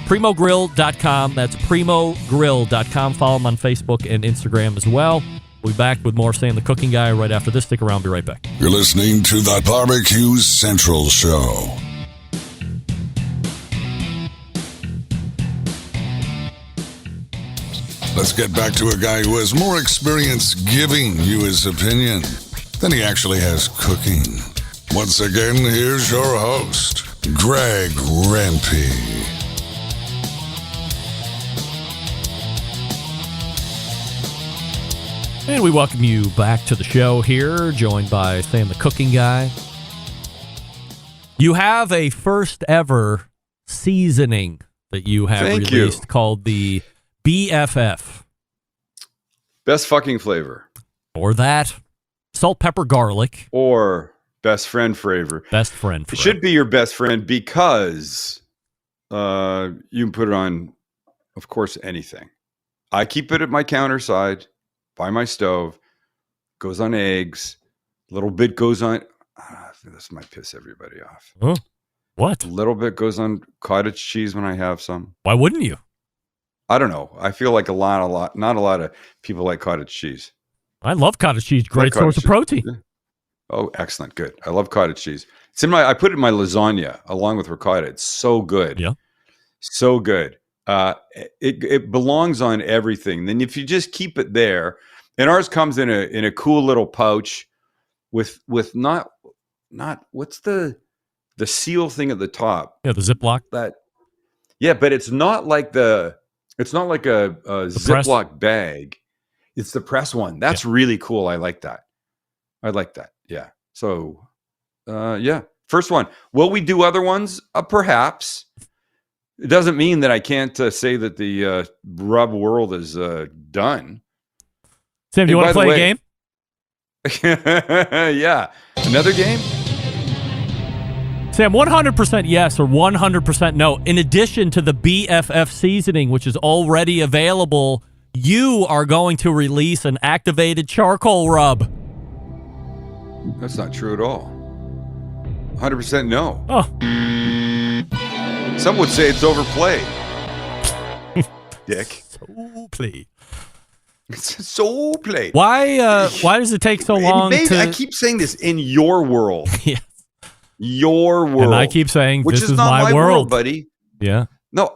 Primogrill.com. That's primogrill.com. Follow them on Facebook and Instagram as well. We'll be back with more Sam the Cooking Guy right after this. Stick around. Be right back. You're listening to the Barbecue Central Show. Let's get back to a guy who has more experience giving you his opinion than he actually has cooking. Once again, here's your host, Greg Rempe. And we welcome you back to the show here, joined by Sam the Cooking Guy. You have a first ever seasoning that you have released called the BFF. Best fucking flavor. Or that. Salt, pepper, garlic. Or best friend flavor. Best friend flavor. It should be your best friend because you can put it on, of course, anything. I keep it at my counter side, by my stove, goes on eggs, a little bit goes on, this might piss everybody off. Huh? What? A little bit goes on cottage cheese when I have some. Why wouldn't you? I don't know. I feel like not a lot of people like cottage cheese. I love cottage cheese. Great source of protein. Yeah. Oh, excellent. Good. I love cottage cheese. I put it in my lasagna along with ricotta. It's so good. Yeah. So good. It belongs on everything. Then if you just keep it there, and ours comes in a cool little pouch with not what's the seal thing at the top? Yeah, the Ziploc. But it's not like a Ziploc bag. It's the press one. That's really cool. I like that. Yeah. So, first one. Will we do other ones? Perhaps. It doesn't mean that I can't say that the rub world is done. Sam, do you want to play a game? Yeah. Another game? Sam, 100% yes or 100% no. In addition to the BFF seasoning, which is already available, you are going to release an activated charcoal rub. That's not true at all. 100% no. Oh. Some would say it's overplayed. Dick. So played. It's so played. Why does it take so long I keep saying this in your world. Yes. Your world. And I keep saying, which this is is not my world, buddy. Yeah. No,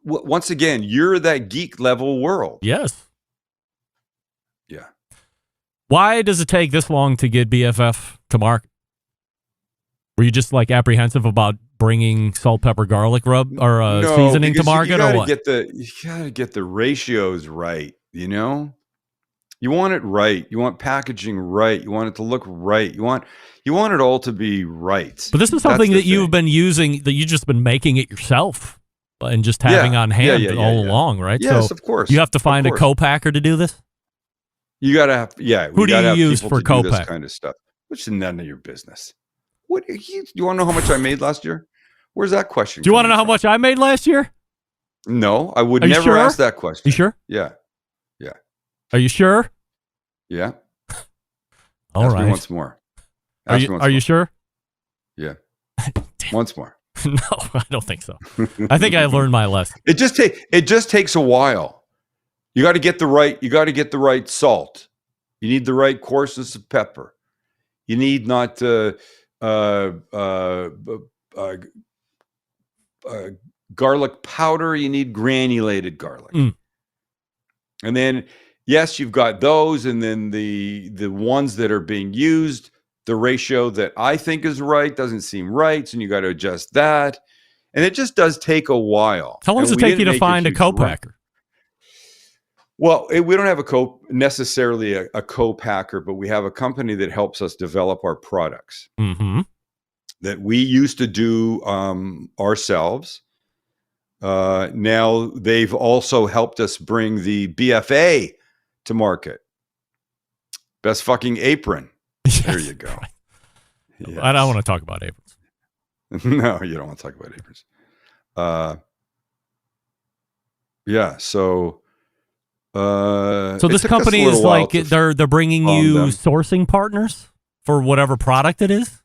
once again, you're that geek level world. Yes. Yeah. Why does it take this long to get BFF to market? Were you just like apprehensive about bringing salt, pepper, garlic rub or No, seasoning to because market, or what? You gotta get the ratios right. You know, you want it right. You want packaging right. You want it to look right. You want it all to be right. But this is something that you've been using, that you've just been making it yourself and just having on hand all along, right? Yes, so of course. You have to find a co-packer to do this? You gotta have, Who do you use for co-pack? This kind of stuff, which is none of your business. What you want to know how much I made last year? Where's that question? Do you want to know how much I made last year? No, I would Are you never sure? ask that question. You sure? Yeah. Are you sure? Yeah. All ask right. me once more. Are you sure? Yeah. Once more. No, I don't think so. I think I learned my lesson. It just takes a while. You got to get the right salt. You need the right coarseness of pepper. You need not garlic powder. You need granulated garlic. And then, yes, you've got those, and then the ones that are being used, the ratio that I think is right doesn't seem right, so you got to adjust that. And it just does take a while. How long does it take you to find a co-packer? Well, we don't have necessarily a co-packer, but we have a company that helps us develop our products that we used to do ourselves. Now they've also helped us bring the BFA to market. Best fucking apron. Yes. There you go. Yes. I don't want to talk about aprons. No, you don't want to talk about aprons. Yeah. So this company is like they're bringing you sourcing partners for whatever product it is.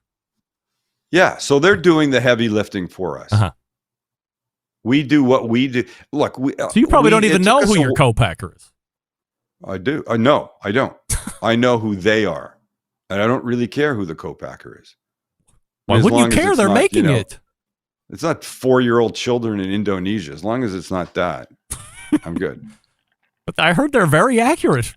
Yeah. So they're doing the heavy lifting for us. We do what we do. Look, so you probably don't even know who your co-packer is. I do. No, I don't. I know who they are, and I don't really care who the co-packer is. Why wouldn't you care? They're making it. It's not 4-year-old children in Indonesia. As long as it's not that, I'm good. But I heard they're very accurate.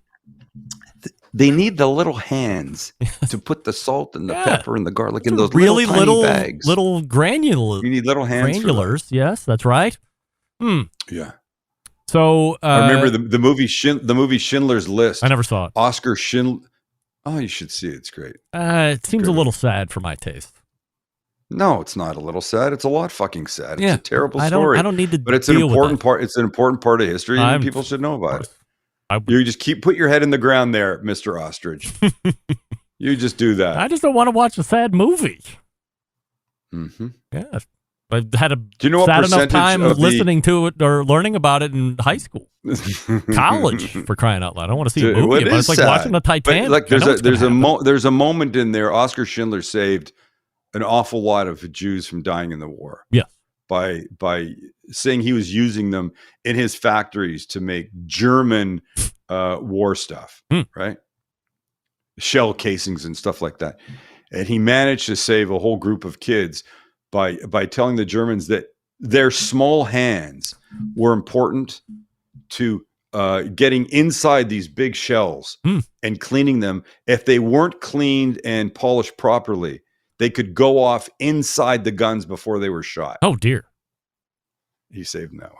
They need the little hands to put the salt and the pepper and the garlic in those really little tiny bags. Little granular. You need little hands. Granulars. Yes, that's right. Yeah. So I remember the movie Schindler's List. I never saw it. Oscar Schindler. Oh, you should see it. It's great. It seems a little sad for my taste. No, it's not a little sad. It's a lot fucking sad. It's a terrible story. I don't need to. But it's an important part. It's an important part of history, and people should know about it. You just put your head in the ground there, Mr. Ostrich. You just do that. I just don't want to watch a sad movie. Yeah. I've had sad enough time listening to it or learning about it in high school, college, for crying out loud. I don't want to see a movie, but it's like watching the Titanic. Like there's a moment in there. Oscar Schindler saved an awful lot of Jews from dying in the war. Yeah. By saying he was using them in his factories to make German war stuff, right? Shell casings and stuff like that. And he managed to save a whole group of kids by telling the Germans that their small hands were important to getting inside these big shells and cleaning them. If they weren't cleaned and polished properly, they could go off inside the guns before they were shot. Oh, dear. He saved them that way.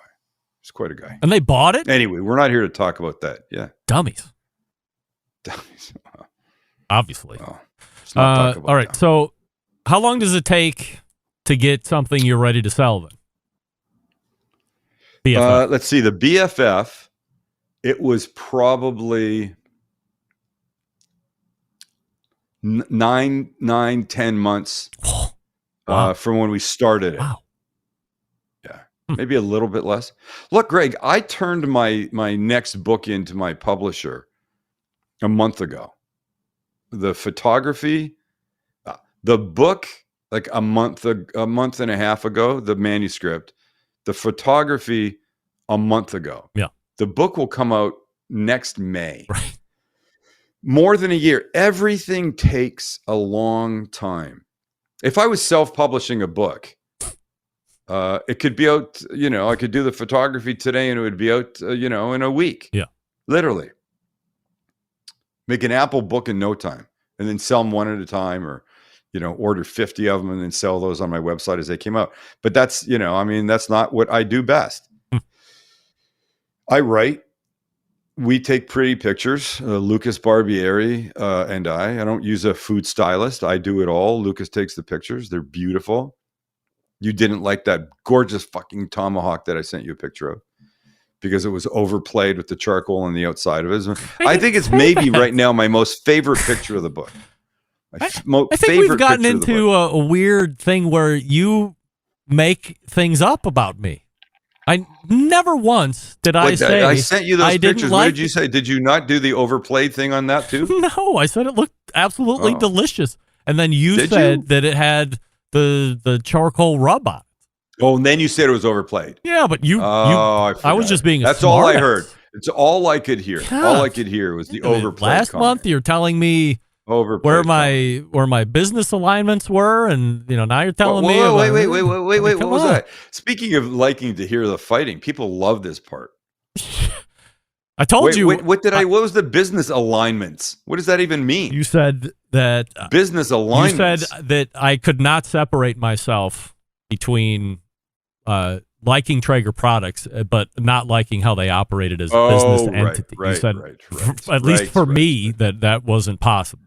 He's quite a guy. And they bought it? Anyway, we're not here to talk about that. Yeah. Dummies. Obviously. Well, let's not talk about all right. that. So how long does it take to get something you're ready to sell then? BFF. Let's see. The BFF, it was probably 10 months from when we started it. Wow. Yeah. Maybe a little bit less. Look, Greg, I turned my next book into my publisher a month ago. The photography, the book, like a month and a half ago, the manuscript, the photography a month ago. Yeah. The book will come out next May. Right. More than a year. Everything takes a long time. If I was self-publishing a book, it could be out, I could do the photography today and it would be out, in a week. Yeah. Literally. Make an Apple book in no time and then sell them one at a time, or, order 50 of them and then sell those on my website as they came out. But that's, that's not what I do best. I write. We take pretty pictures. Lucas Barbieri and I don't use a food stylist. I do it all. Lucas takes the pictures. They're beautiful. You didn't like that gorgeous fucking tomahawk that I sent you a picture of because it was overplayed with the charcoal on the outside of it. I think it's maybe right now my most favorite picture of the book. I think we've gotten into a weird thing where you make things up about me. I never once did I say I sent you those pictures. What like did you say? Did you not do the overplayed thing on that too? No, I said it looked absolutely delicious, and then you said that it had the charcoal rub on it. Oh, and then you said it was overplayed. Yeah, but I was just being. That's all I heard. It's all I could hear. God. All I could hear was the overplayed. Last month, you're telling me where my business alignments were, and now you're telling me. Wait! What was that? Speaking of liking to hear the fighting, people love this part. I told you. What was the business alignments? What does that even mean? You said that business alignments. You said that I could not separate myself between liking Traeger products, but not liking how they operated as a business entity. You said, at least for me, that wasn't possible.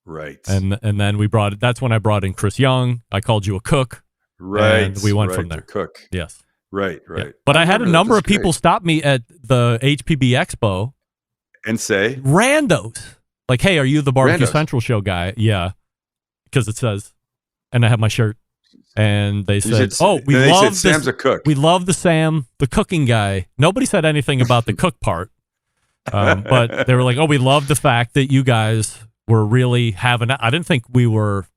Right. And then that's when I brought in Chris Young. I called you a cook. Right. And we went from there. Cook. Yes. Right. Yeah. But I had a number of people stop me at the HPB Expo and say, randos, like, "Hey, are you the Barbecue Central show guy?" Yeah. Because it says, and I have my shirt. And they said, we love Sam's a cook. We love the cooking guy. Nobody said anything about the cook part. But they were like, we love the fact that you guys were really I didn't think we were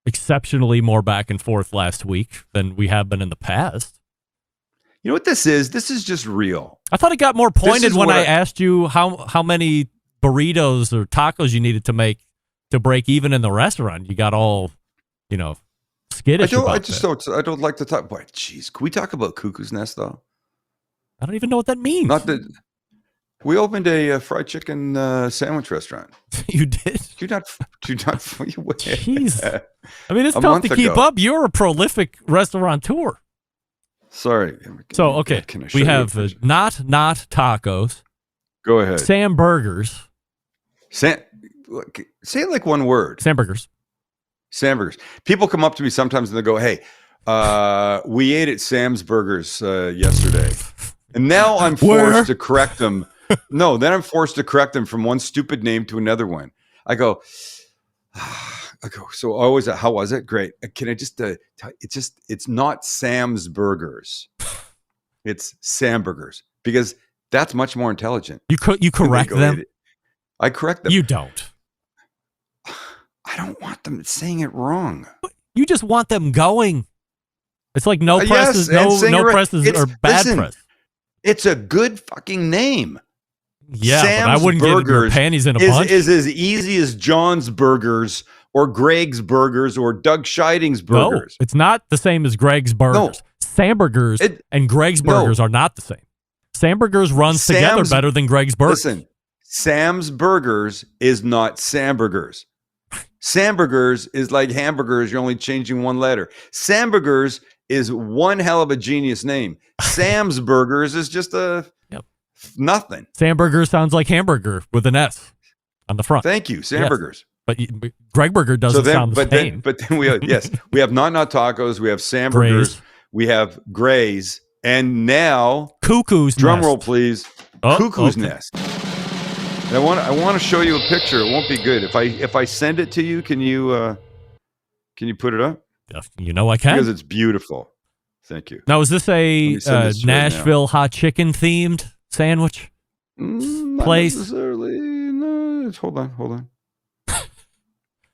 exceptionally more back and forth last week than we have been in the past. You know what this is? This is just real. I thought it got more pointed when I asked you how many burritos or tacos you needed to make to break even in the restaurant. You got all, skittish I don't like to talk. Boy, jeez, can we talk about Cuckoo's Nest though? I don't even know what that means. Not that we opened a fried chicken sandwich restaurant. You did? Do not. Jeez, I mean, it's tough to keep up. You're a prolific restaurateur. Sorry. So okay, we have not tacos. Go ahead. Sam Burgers. Say it like one word. Sam Burgers. Samburgers. People come up to me sometimes and they go, "Hey, we ate at Sam's Burgers yesterday," and now I'm forced to correct them. No, then I'm forced to correct them from one stupid name to another one. I go. So always, how was it? Great. Can I just? It's not Sam's Burgers. It's Sam Burgers because that's much more intelligent. You correct them. I correct them. You don't. I don't want them saying it wrong. You just want them going. It's like no presses, no presses or bad press. It's a good fucking name. Yeah, Sam's but I wouldn't get your panties in a bunch. Is as easy as John's Burgers or Greg's Burgers or Doug Scheiding's Burgers. No, it's not the same as Greg's Burgers. No. Sam Burgers and Greg's Burgers are not the same. Sam Burgers runs together better than Greg's Burgers. Listen, Sam's Burgers is not Sam Burgers. Sam Burgers is like hamburgers. You're only changing one letter. Sam Burgers is one hell of a genius name. Sam's Burgers is just nothing. Sam Burgers sounds like hamburger with an S on the front. Thank you, Sam Burgers. But Greg Burger doesn't sound the same. But then we have, we have not tacos. We have Sam Burgers. We have Gray's. And now Coo-Coo's drum Nest. roll, please. Coo-Coo's Nest. I want to show you a picture. It won't be good if I send it to you. Can you put it up? I can because it's beautiful. Thank you. Now, is this a Nashville hot chicken themed sandwich place? Not necessarily. No, hold on.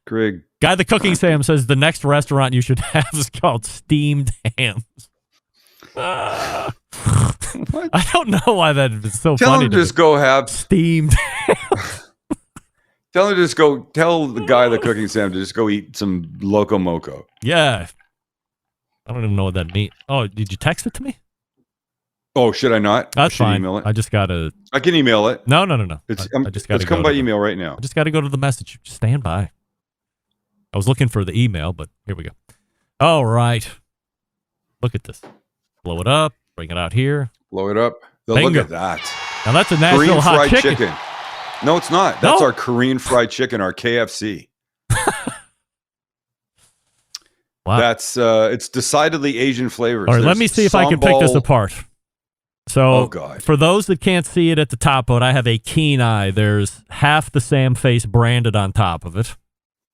Greg, Guy the Cooking Sam says the next restaurant you should have is called Steamed Hams. What? I don't know why that is so Tell funny. Him just go have steamed. Tell the guy the cooking Sam to just go eat some Loco Moco. Yeah. I don't even know what that means. Oh, did you text it to me? Oh, should I not? That's fine. Email it? I just got to. I can email it. No. I just got to come by email right now. I just got to go to the message. Just stand by. I was looking for the email, but here we go. All right. Look at this. Blow it up. Bring it out here. Blow it up. Bingo. Look at that. Now that's a Nashville Korean hot fried chicken. No, it's not. That's our Korean fried chicken, our KFC. Wow. That's it's decidedly Asian flavors. All right, let me see if I can pick this apart. So, for those that can't see it at the top, but I have a keen eye. There's half the Sam face branded on top of it.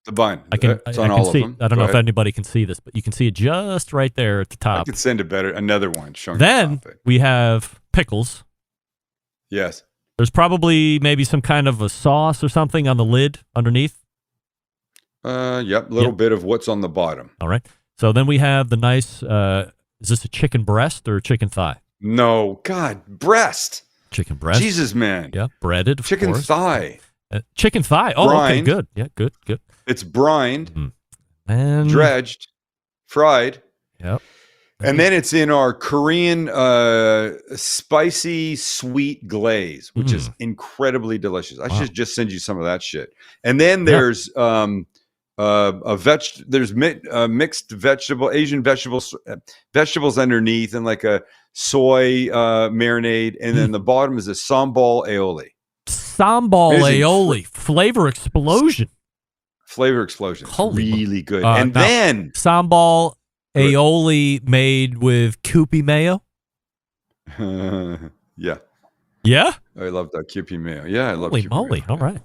The bun. I can all see. Of them. I don't know if anybody can see this, but you can see it just right there at the top. I could send another one. Then we have pickles. Yes. There's probably maybe some kind of a sauce or something on the lid underneath. Yep. A little bit of what's on the bottom. All right. So then we have the nice, is this a chicken breast or a chicken thigh? No. God, breast. Chicken breast. Jesus, man. Yeah. Breaded. Chicken thigh. Chicken thigh. Oh, brined. Okay. Good. Yeah. Good. It's brined, and dredged, fried. Yep. And then it's in our Korean spicy sweet glaze, which is incredibly delicious. I should just send you some of that shit. And then there's there's mixed Asian vegetables underneath, and like a soy marinade, and then the bottom is a sambal aioli. Sambal aioli, flavor explosion. Holy really good. And then sambal aioli made with Kewpie mayo. Yeah. I love that Kewpie mayo. Yeah, I love Holy Kewpie moly! mayo. All right.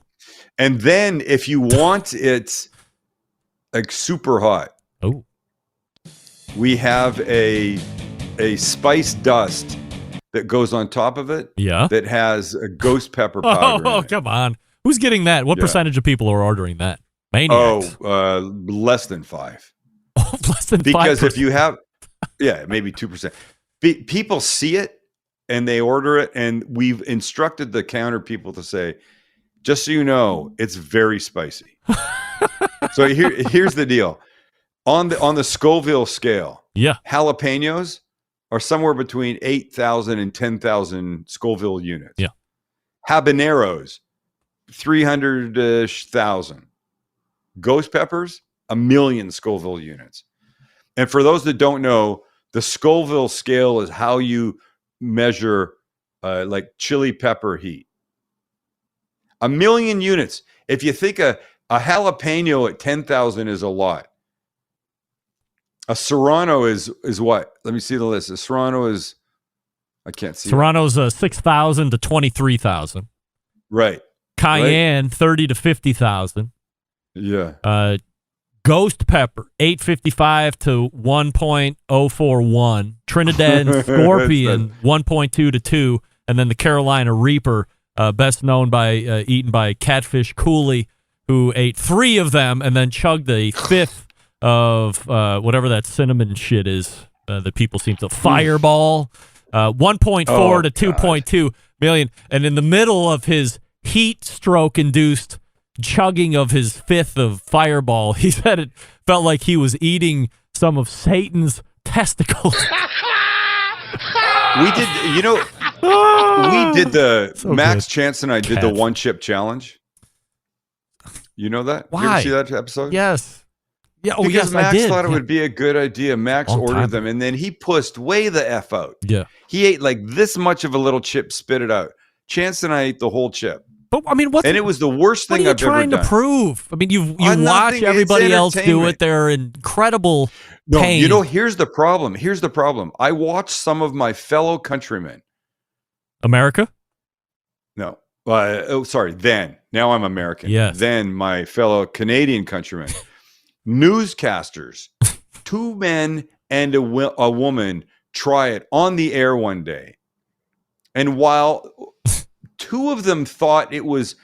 And then if you want it like super hot, we have a spice dust that goes on top of it. Yeah. That has a ghost pepper powder. Oh, come on! Who's getting that? What percentage of people are ordering that? Maniacs. Less than 5. Less than 5%. Because if you have, maybe 2%. People see it and they order it, and we've instructed the counter people to say, just so you know, it's very spicy. So here's the deal. On the Scoville scale, jalapenos are somewhere between 8,000 and 10,000 Scoville units. Yeah. Habaneros, 300,000. Ghost peppers, 1 million Scoville units. And for those that don't know, the Scoville scale is how you measure like chili pepper heat. 1 million units. If you think a jalapeno at 10,000 is a lot, a Serrano is what? Let me see the list. A Serrano is, I can't see. Serrano's 6,000 to 23,000. Right. Cayenne 30 to 50,000. Yeah. Ghost pepper 855 to 1.041. Trinidad Scorpion 1.2 to 2, and then the Carolina Reaper, best known by eaten by Catfish Cooley, who ate 3 of them and then chugged a 5th of whatever that cinnamon shit is that people seem to Fireball. 1.4 to 2.2 million, and in the middle of his heat stroke induced chugging of his 5th of Fireball, he said it felt like he was eating some of Satan's testicles. We did, Max Chance and I did the 1-chip challenge. You know that? Why? You ever see that episode? Yes. Yeah. Because yes, Max I did. thought it would be a good idea. Max ordered them, and then he pussed way the F out. Yeah. He ate like this much of a little chip, spit it out. Chance and I ate the whole chip. But I mean, and it was the worst thing I've ever done. What are you trying to prove? I mean, you watch everybody else do it. They're incredible pain. No, here's the problem. I watched some of my fellow countrymen. America? No. Then. Now I'm American. Yes. Then my fellow Canadian countrymen. Newscasters. 2 men and a woman try it on the air one day. And while 2 of them thought it was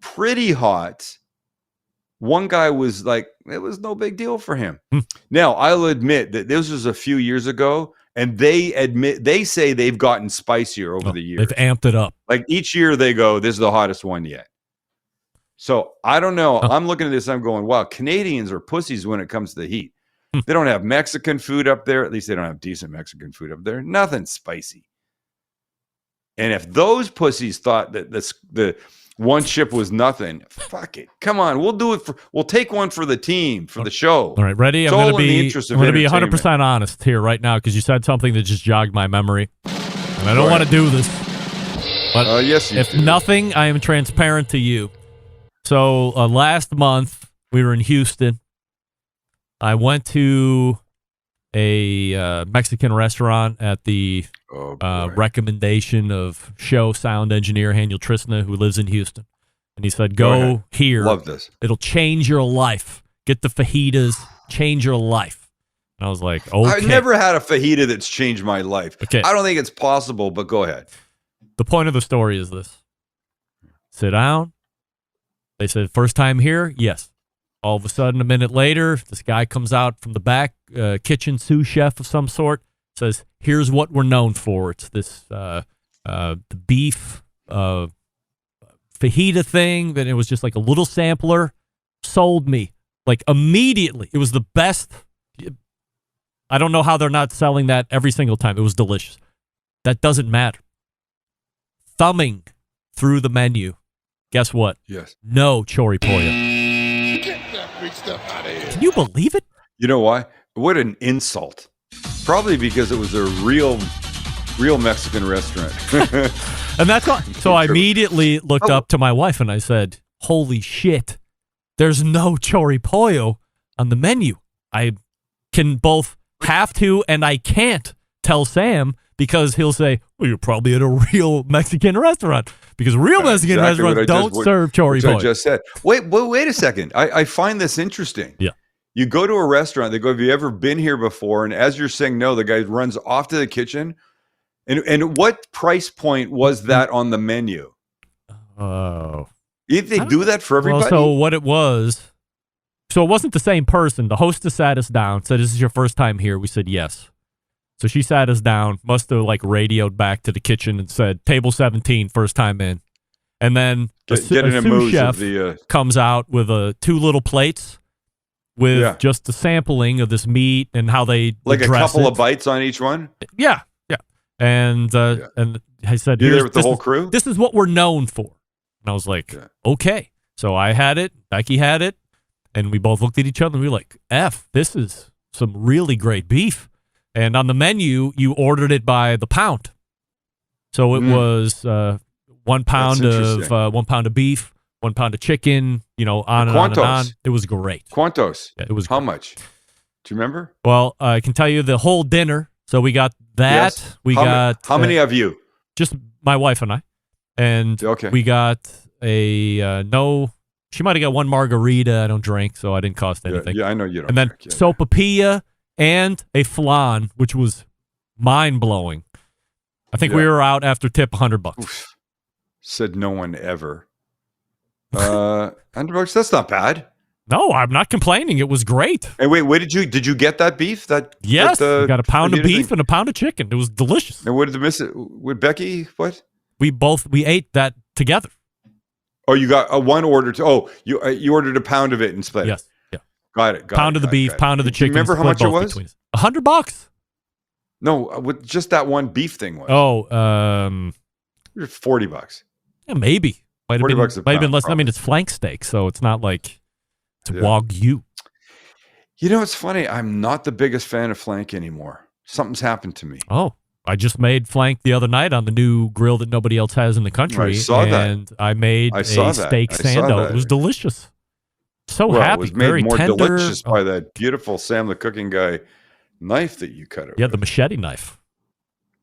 pretty hot, one guy was like, it was no big deal for him. Now, I'll admit that this was a few years ago, and they say they've gotten spicier over the years. They've amped it up. Like each year they go, this is the hottest one yet. So I don't know. I'm looking at this. I'm going, wow, Canadians are pussies when it comes to the heat. They don't have Mexican food up there. At least they don't have decent Mexican food up there. Nothing spicy. And if those pussies thought that the one ship was nothing, fuck it. Come on, we'll do it. We'll take one for the team, for the show. All right, ready? It's I'm going all in the interest of to be 100% entertainment. honest here right now because you said something that just jogged my memory. And I don't want to do this. But yes, you if do. nothing, I am transparent to you. So last month, we were in Houston. I went to a Mexican restaurant at the recommendation of show sound engineer Daniel Trisna, who lives in Houston. And he said, go here. Love this. It'll change your life. Get the fajitas, change your life. And I was like, okay. I've never had a fajita that's changed my life. Okay. I don't think it's possible, but go ahead. The point of the story is this. Sit down. They said, first time here? Yes. All of a sudden, a minute later, this guy comes out from the back, kitchen sous chef of some sort, says, here's what we're known for. It's this the beef fajita thing. That it was just like a little sampler. Sold me. Like immediately. It was the best. I don't know how they're not selling that every single time. It was delicious. That doesn't matter. Thumbing through the menu. Guess what? Yes. No choripolla. Get that big stuff out of here. Can you believe it? You know why? What an insult. Probably because it was a real Mexican restaurant. And that's why. So I immediately looked up to my wife and I said, holy shit, there's no choripollo on the menu. I can both have to and I can't tell Sam because he'll say, well, you're probably at a real Mexican restaurant because real Mexican restaurants don't serve choripollo. I just said. Wait a second. I find this interesting. Yeah. You go to a restaurant, they go, have you ever been here before? And as you're saying no, the guy runs off to the kitchen. And what price point was that on the menu? Oh. Did they do that for everybody? Well, so what it was, so it wasn't the same person. The hostess sat us down, said, is this your first time here? We said, yes. So she sat us down, must have like radioed back to the kitchen and said, table 17, first time in. And then a sous chef comes out with two little plates with just a sampling of this meat and how they like a couple it. of bites on each one? Yeah. And I said, you there with the whole crew? This is what we're known for. And I was like, okay. So I had it, Becky had it, and we both looked at each other and we were like, this is some really great beef. And on the menu, you ordered it by the pound. So it was 1 pound of beef, 1 pound of chicken, on and on and on. It was great. Quantos? Yeah, it was How great. much? Do you remember? Well, I can tell you the whole dinner. So we got that. Yes. We got how many of you? Just my wife and I. And we got she might have got one margarita. I don't drink, so I didn't cost anything. Yeah, I know you don't. And then drink. sopapilla and a flan, which was mind blowing. I think we were out after tip $100. Oof. Said no one ever. $100. That's not bad. No, I'm not complaining. It was great. And wait, did you get that beef? Yes, we got a pound of beef and a pound of chicken. It was delicious. And what did with Becky? What? We ate that together. Oh, you got one order. You ordered a pound of it and split. Yes, yeah. Got it. Pound of the beef, pound of the chicken. Do you remember how much it was? $100. No, with just that one beef thing was. Oh, $40. Yeah, maybe. Might have been less. Probably. I mean, it's flank steak, so it's not like it's Wagyu. You know, it's funny. I'm not the biggest fan of flank anymore. Something's happened to me. Oh, I just made flank the other night on the new grill that nobody else has in the country. I saw that. And I made a steak sando. It was delicious. So happy. It was made very more tender. delicious by that beautiful Sam the Cooking Guy knife that you cut it. Yeah, the machete knife.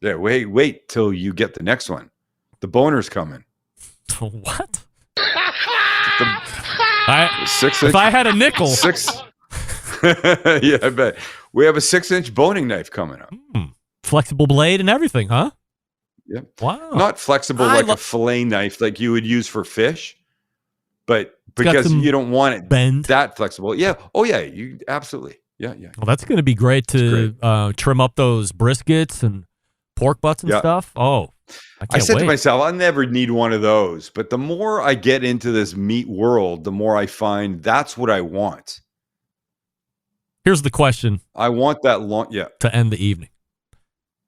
Yeah, wait till you get the next one. The boner's coming. What? 6 inch. If I had a nickel. 6. Yeah, I bet. We have a 6-inch boning knife coming up. Flexible blade and everything, huh? Yep. Wow. Not flexible like a fillet knife like you would use for fish, but because you don't want it that flexible. Yeah. Oh, yeah. You absolutely. Yeah. Well, that's going to be great to trim up those briskets and pork butts and stuff. Oh, I said to myself, I'll never need one of those. But the more I get into this meat world, the more I find that's what I want. Here's the question. I want that long, to end the evening.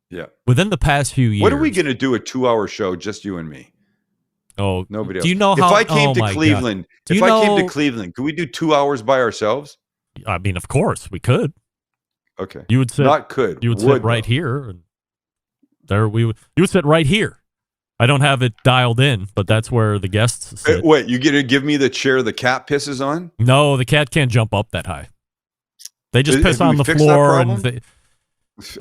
Yeah. Within the past few years. What are we going to do? A 2-hour show, just you and me? Oh, nobody else. Do you know how? If I came to Cleveland, could we do 2 hours by ourselves? I mean, of course we could. Okay. You would sit. Not could. You would sit right here, and there we would. You would sit right here. I don't have it dialed in, but that's where the guests sit. Wait, you gonna give me the chair the cat pisses on? No, the cat can't jump up that high. They just piss on the floor and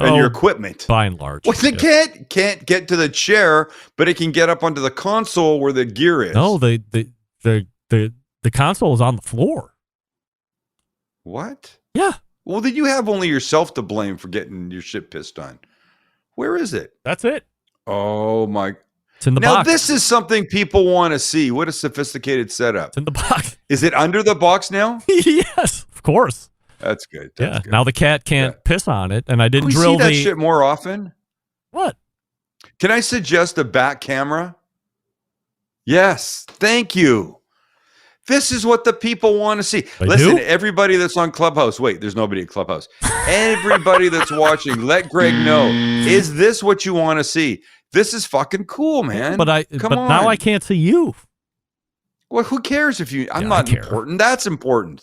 your equipment. By and large. Well, the cat can't get to the chair, but it can get up onto the console where the gear is. No, the console is on the floor. What? Yeah. Well, then you have only yourself to blame for getting your shit pissed on. Where is it? That's it. Oh my! It's in the box. Now box. this is something people want to see. What a sophisticated setup! It's in the box. Is it under the box now? Yes, of course. That's good. That's good. Now the cat can't piss on it, and I didn't Can we drill see that shit more often. What? Can I suggest a back camera? Yes, thank you. This is what the people want to see. Listen, everybody that's on Clubhouse. Wait, there's nobody at Clubhouse. Everybody that's watching, let Greg know. Is this what you want to see? This is fucking cool, man. But now I can't see you. Well, who cares if you? I'm not important. That's important.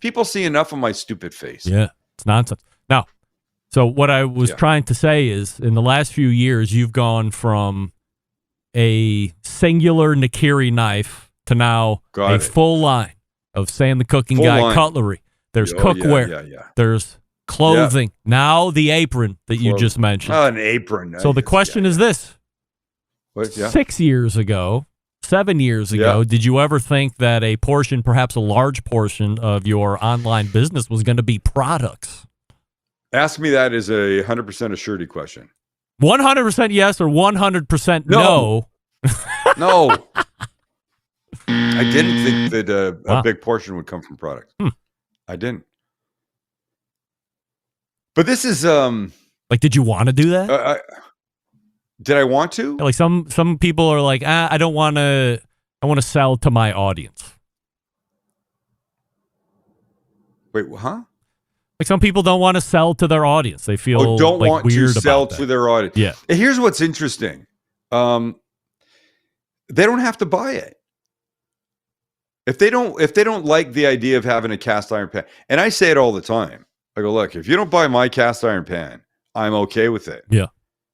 People see enough of my stupid face. Yeah, it's nonsense. Now, so what I was trying to say is, in the last few years, you've gone from a singular Nakiri knife to now full line of Sam the Cooking Guy cutlery. There's cookware. There's clothing. Now the apron that you just mentioned. Oh, an apron. So the question is this. What? 6 years ago, 7 years ago, did you ever think that a portion, perhaps a large portion of your online business was going to be products? Ask me that as a 100% a surety question. 100% yes or 100% no? No. I didn't think that a big portion would come from products. I didn't. But this is like, did you want to do that? Did I want to? Like some people are like, I don't want to. I want to sell to my audience. Wait, huh? Like some people don't want to sell to their audience. They feel don't like want weird to sell about to their audience. Yeah. And here's what's interesting. They don't have to buy it. If they don't like the idea of having a cast iron pan, and I say it all the time. I go, look, if you don't buy my cast iron pan, I'm okay with it. Yeah.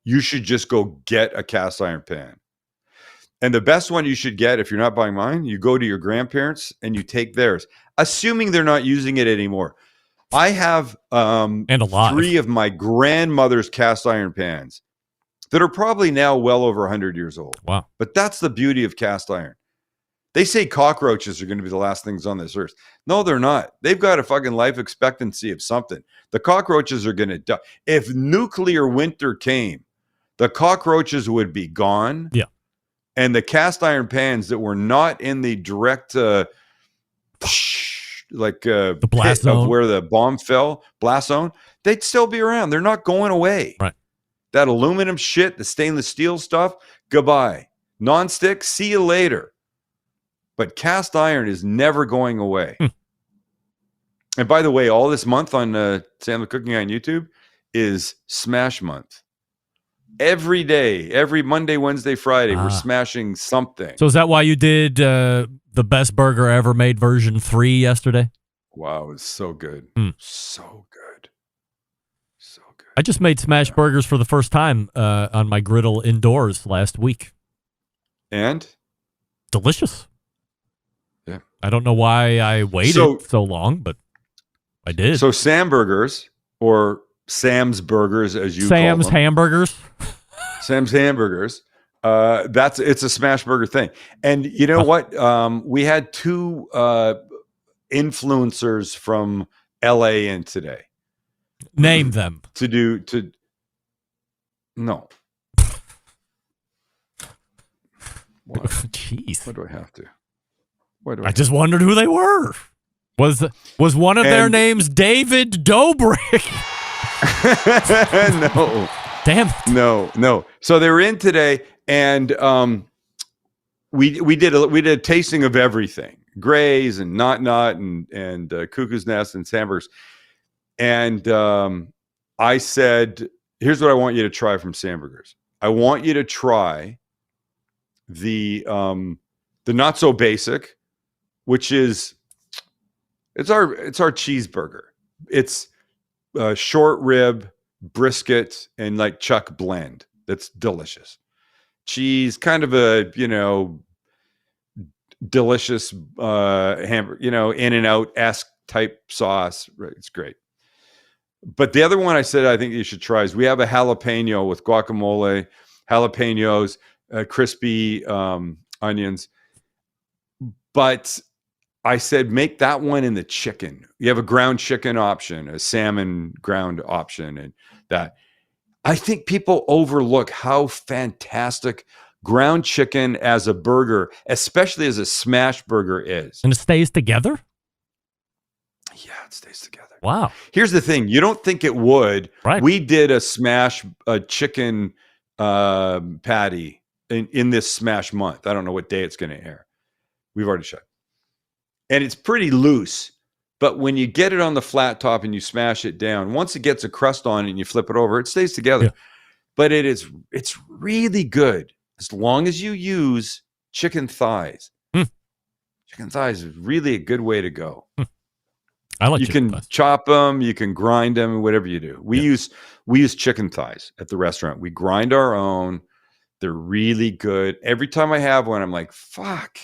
You should just go get a cast iron pan. And the best one you should get, if you're not buying mine, you go to your grandparents and you take theirs, assuming they're not using it anymore. I have and a lot 3 of my grandmother's cast iron pans that are probably now well over 100 years old. Wow. But that's the beauty of cast iron. They say cockroaches are going to be the last things on this earth. No, they're not. They've got a fucking life expectancy of something. The cockroaches are going to die. If nuclear winter came, the cockroaches would be gone. Yeah. And the cast iron pans that were not in the direct, the blast zone of where the bomb fell, blast zone, they'd still be around. They're not going away. Right. That aluminum shit, the stainless steel stuff, goodbye. Non-stick, see you later. But cast iron is never going away. And by the way, all this month on Sam the Cooking Guy on YouTube is Smash Month. Every day, every Monday, Wednesday, Friday, we're smashing something. So is that why you did the best burger ever made version 3 yesterday? Wow, it was so good. So good. So good. I just made smash burgers for the first time on my griddle indoors last week. And? Delicious. Yeah. I don't know why I waited so long, but I did. So Sam Burgers, or Sam's Burgers, as you call them. Hamburgers. Sam's Hamburgers. It's a smash burger thing. And you know what? We had 2 influencers from LA in today. Name them. No. Jeez. What do I have to? I just wondered who they were. Was one of their names David Dobrik? No. Damn it. No. So they were in today, and we did a tasting of everything, Gray's and Not and Cuckoo's Nest and Sandburg's. And I said, here's what I want you to try from Sandburgers. I want you to try the not so basic, which is it's our cheeseburger. It's short rib, brisket, and like chuck blend. That's delicious. Cheese, kind of a delicious hamburger, in and out-esque type sauce. Right, it's great. But the other one I said I think you should try is we have a jalapeno with guacamole, jalapenos, crispy onions. But I said make that one in the chicken. You have a ground chicken option, a salmon ground option, and that. I think people overlook how fantastic ground chicken as a burger, especially as a smash burger, is. And it stays together? Yeah, it stays together. Wow. Here's the thing. You don't think it would. Right. We did a smash chicken patty in this smash month. I don't know what day it's going to air. We've already shut. And it's pretty loose. But when you get it on the flat top and you smash it down, once it gets a crust on it and you flip it over, it stays together. Yeah. But it's really good as long as you use chicken thighs. Chicken thighs is really a good way to go. I like you chicken can thighs. Chop them, you can grind them, whatever you do. We use chicken thighs at the restaurant. We grind our own. They're really good. Every time I have one, I'm like, fuck.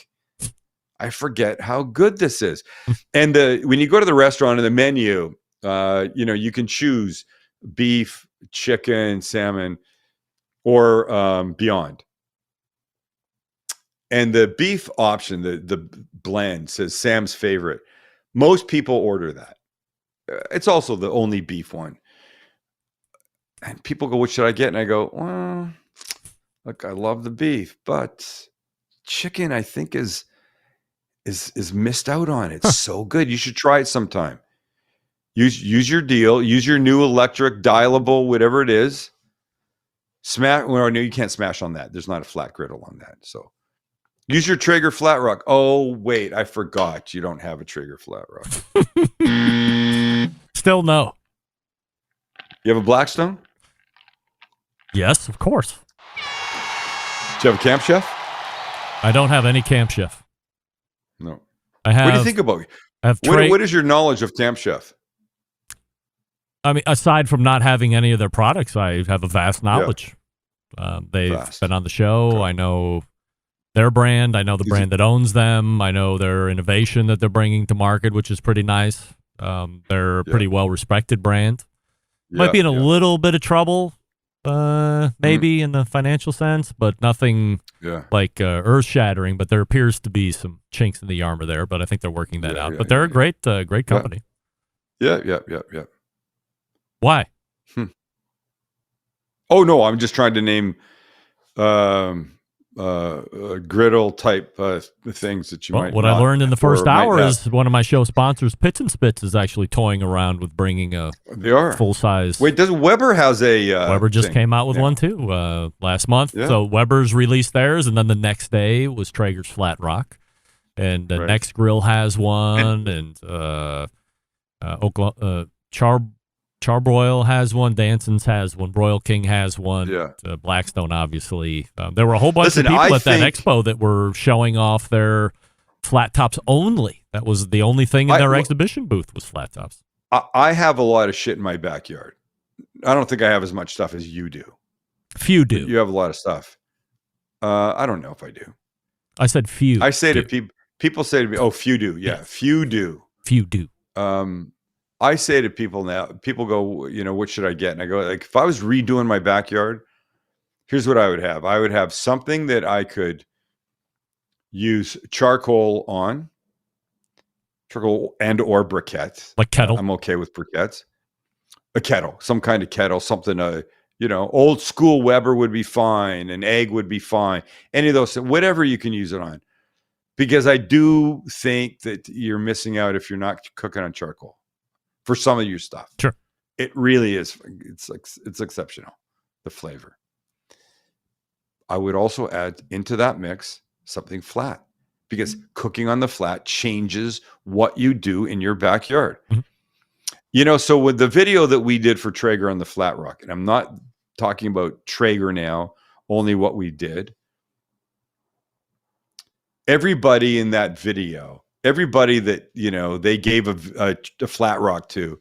I forget how good this is. And when you go to the restaurant in the menu, you can choose beef, chicken, salmon, or beyond. And the beef option, the blend says Sam's favorite. Most people order that. It's also the only beef one. And people go, what should I get? And I go, well, look, I love the beef, but chicken, I think is missed out on. It's so good. You should try it sometime. Use your deal. Use your new electric dialable, whatever it is. Smash. Well, no, you can't smash on that. There's not a flat griddle on that. So use your Traeger flat rock. Oh, wait, I forgot. You don't have a Traeger flat rock. Still no. You have a Blackstone? Yes, of course. Do you have a Camp Chef? I don't have any Camp Chef. No. I have. What do you think about it? What is your knowledge of Camp Chef? I mean, aside from not having any of their products, I have a vast knowledge. Yeah. They've been on the show. Okay. I know their brand. I know the brand that owns them. I know their innovation that they're bringing to market, which is pretty nice. They're a pretty well-respected brand. Might be in a little bit of trouble, maybe in the financial sense, but nothing like earth-shattering. But there appears to be some chinks in the armor there, but I think they're working that out. But they're a great company. Yeah. Why? Oh, no, I'm just trying to name griddle type things that you might. What I learned in the first hour is one of my show sponsors, Pits and Spits, is actually toying around with bringing a full size. Wait, does Weber has a Weber just came out with one too last month. Yeah. So Weber's released theirs, and then the next day was Traeger's Flat Rock, and the next grill has one, and Charbroil has one, Danson's has one, Broil King has one, Blackstone, obviously. There were a whole bunch of people at that expo that were showing off their flat tops only. That was the only thing in their exhibition booth was flat tops. I have a lot of shit in my backyard. I don't think I have as much stuff as you do. Few do. You have a lot of stuff. I don't know if I do. I said few. I say to people say to me, oh, few do. Yeah, few do. Few do. I say to people now, people go, what should I get? And I go, like, if I was redoing my backyard, here's what I would have. I would have something that I could use charcoal and or briquettes. Like kettle. I'm okay with briquettes. A kettle, some kind of kettle, something, old school Weber would be fine. An egg would be fine. Any of those, whatever you can use it on. Because I do think that you're missing out if you're not cooking on charcoal. For some of your stuff. Sure. It really is. It's exceptional. the flavor. I would also add into that mix something flat, because cooking on the flat changes what you do in your backyard. Mm-hmm. So with the video that we did for Traeger on the flat rock, and I'm not talking about Traeger now, only what we did. Everybody in that video, everybody that, they gave a flat rock to,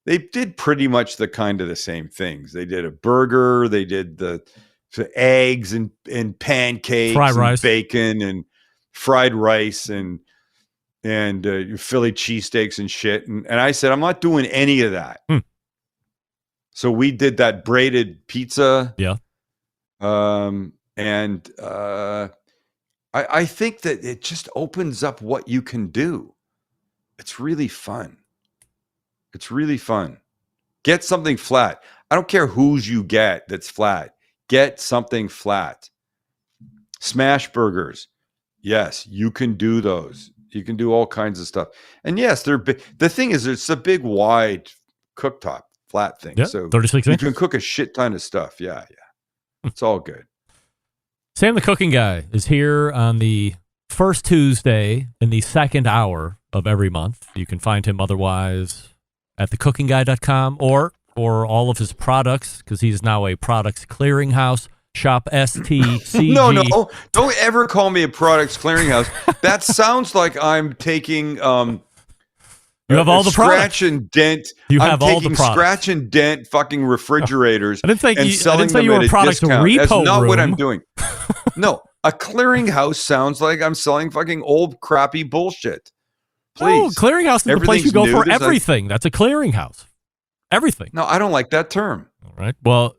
they did pretty much the kind of the same things. They did a burger, they did the eggs and pancakes, fried and rice, bacon and fried rice and Philly cheesesteaks and shit. And I said, I'm not doing any of that. So we did that braided pizza. Yeah. I think that it just opens up what you can do. It's really fun. Get something flat. I don't care whose you get that's flat. Get something flat. Smash burgers. Yes, you can do those. You can do all kinds of stuff. And yes, they're big. The thing is, it's a big, wide cooktop, flat thing. Yeah, so 36 you inches. can cook a shit ton of stuff. Yeah. It's all good. Sam the Cooking Guy is here on the first Tuesday in the second hour of every month. You can find him otherwise at thecookingguy.com or for all of his products, because he's now a products clearinghouse. Shop STCG. No. Don't ever call me a products clearinghouse. That sounds like I'm taking you have all the products. Scratch and dent. You I'm have all the taking products. Scratch and dent fucking refrigerators. I didn't say you were a product repo That's not room. what I'm doing. No, a clearinghouse sounds like I'm selling fucking old crappy bullshit. Please. No, clearinghouse is the place you go for everything. That's a clearinghouse. Everything. No, I don't like that term. All right. Well,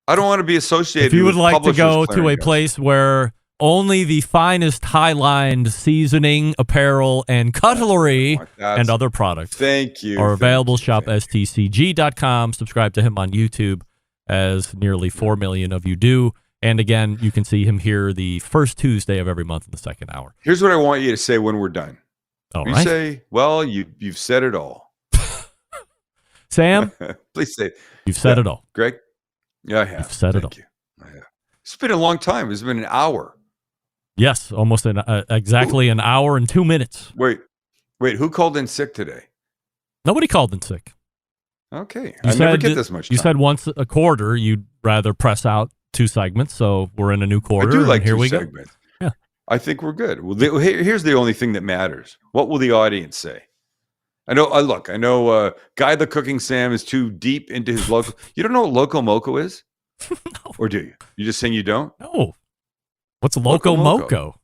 I don't want to be associated with if you would like to go to a clearinghouse. place where only the finest high-lined seasoning, apparel, and cutlery and other products are available, shop stcg.com. Subscribe to him on YouTube, as nearly 4 million of you do. And again, you can see him here the first Tuesday of every month in the second hour. Here's what I want you to say when we're done. All you right. say, well, you've said it all. Sam? Please say. You've said it all. Greg? Yeah, I have. You've said it all. Thank you. It's been a long time. It's been an hour. Yes, almost exactly an hour and 2 minutes. Wait, who called in sick today? Nobody called in sick. Okay. I never get this much time. You said once a quarter you'd rather press out 2 segments, so we're in a new quarter. I do like here 2 we segments. Go. Yeah. I think we're good. Well, here's the only thing that matters. What will the audience say? I know Guy the Cooking Sam is too deep into his local. You don't know what Loco Moco is? No. Or do you? You just saying you don't? No. What's Loco Moco?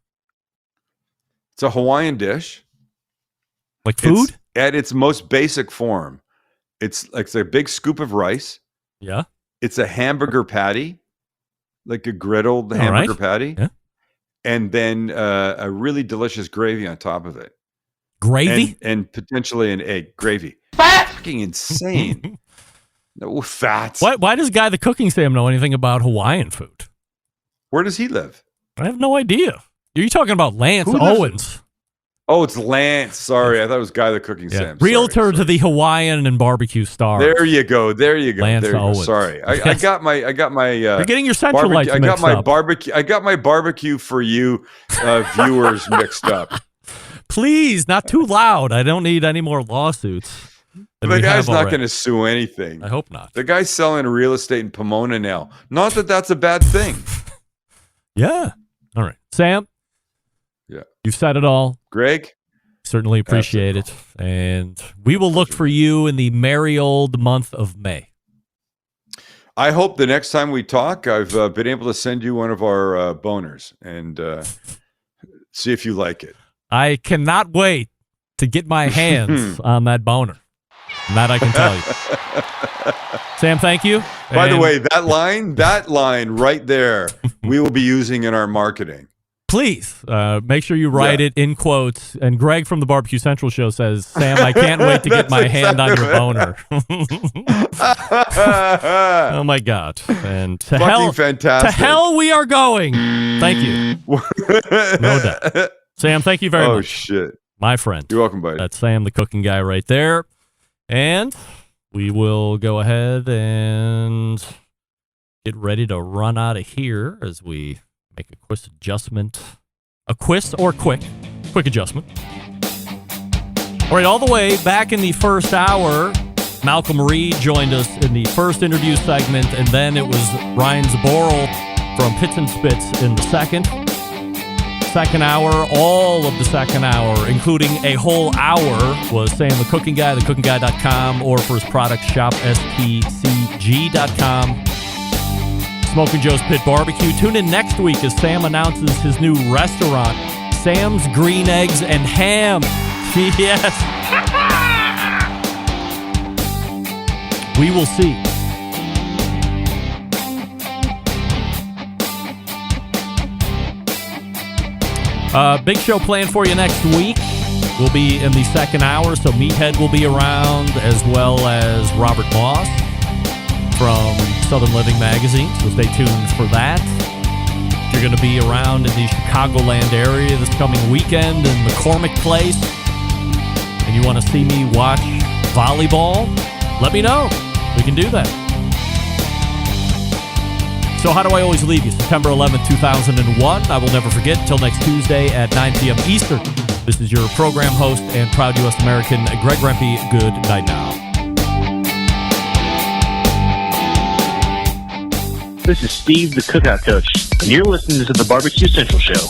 It's a Hawaiian dish. Like food? At its most basic form, it's like a big scoop of rice. Yeah. It's a hamburger patty, like a griddled hamburger patty. Yeah. And then a really delicious gravy on top of it. Gravy? And potentially an egg. Gravy. Fucking insane. No fats. Why does Guy the Cooking Sam know anything about Hawaiian food? Where does he live? I have no idea. Are you talking about Lance Owens? Oh, it's Lance. Sorry, I thought it was Guy the Cooking Sam. Realtor to the Hawaiian and barbecue stars. There you go. Lance Owens. Sorry, I got my. You're getting your centralites I got mixed my up. barbecue. I got my barbecue for you viewers mixed up. Please, not too loud. I don't need any more lawsuits. The guy's not going to sue anything. I hope not. The guy's selling real estate in Pomona now. Not that that's a bad thing. Yeah. All right. Sam? Yeah. You've said it all. Greg? Certainly appreciate it. And we will look for you in the merry old month of May. I hope the next time we talk, I've been able to send you one of our boners and see if you like it. I cannot wait to get my hands on that boner. That I can tell you. Sam, thank you. By the way, that line right there, we will be using in our marketing. Please make sure you write it in quotes. And Greg from the Barbecue Central show says, Sam, I can't wait to get my hand on your boner. Oh, my God. And to hell, fantastic. To hell we are going. Thank you. No doubt. Sam, thank you very much. Oh, shit. My friend. You're welcome, buddy. That's Sam, the Cooking Guy right there. And we will go ahead and get ready to run out of here as we make a quick adjustment. A quick adjustment. All right, all the way back in the first hour, Malcolm Reed joined us in the first interview segment, and then it was Ryan Zaboral from Pits and Spits in the second hour. All of the second hour, including a whole hour, was Sam the Cooking Guy, thecookingguy.com, or for his product shop, stcg.com. Smoking Joe's Pit Barbecue. Tune in next week as Sam announces his new restaurant, Sam's Green Eggs and Ham. Yes. We will see. Big show planned for you next week. We'll be in the second hour, so Meathead will be around, as well as Robert Moss from Southern Living Magazine, so stay tuned for that. If you're going to be around in the Chicagoland area this coming weekend in McCormick Place, and you want to see me watch volleyball, let me know. We can do that. So how do I always leave you? September 11th, 2001. I will never forget. Until next Tuesday at 9 p.m. Eastern. This is your program host and proud U.S. American, Greg Rempe. Good night now. This is Steve, the Cookout Coach, and you're listening to the Barbecue Central Show.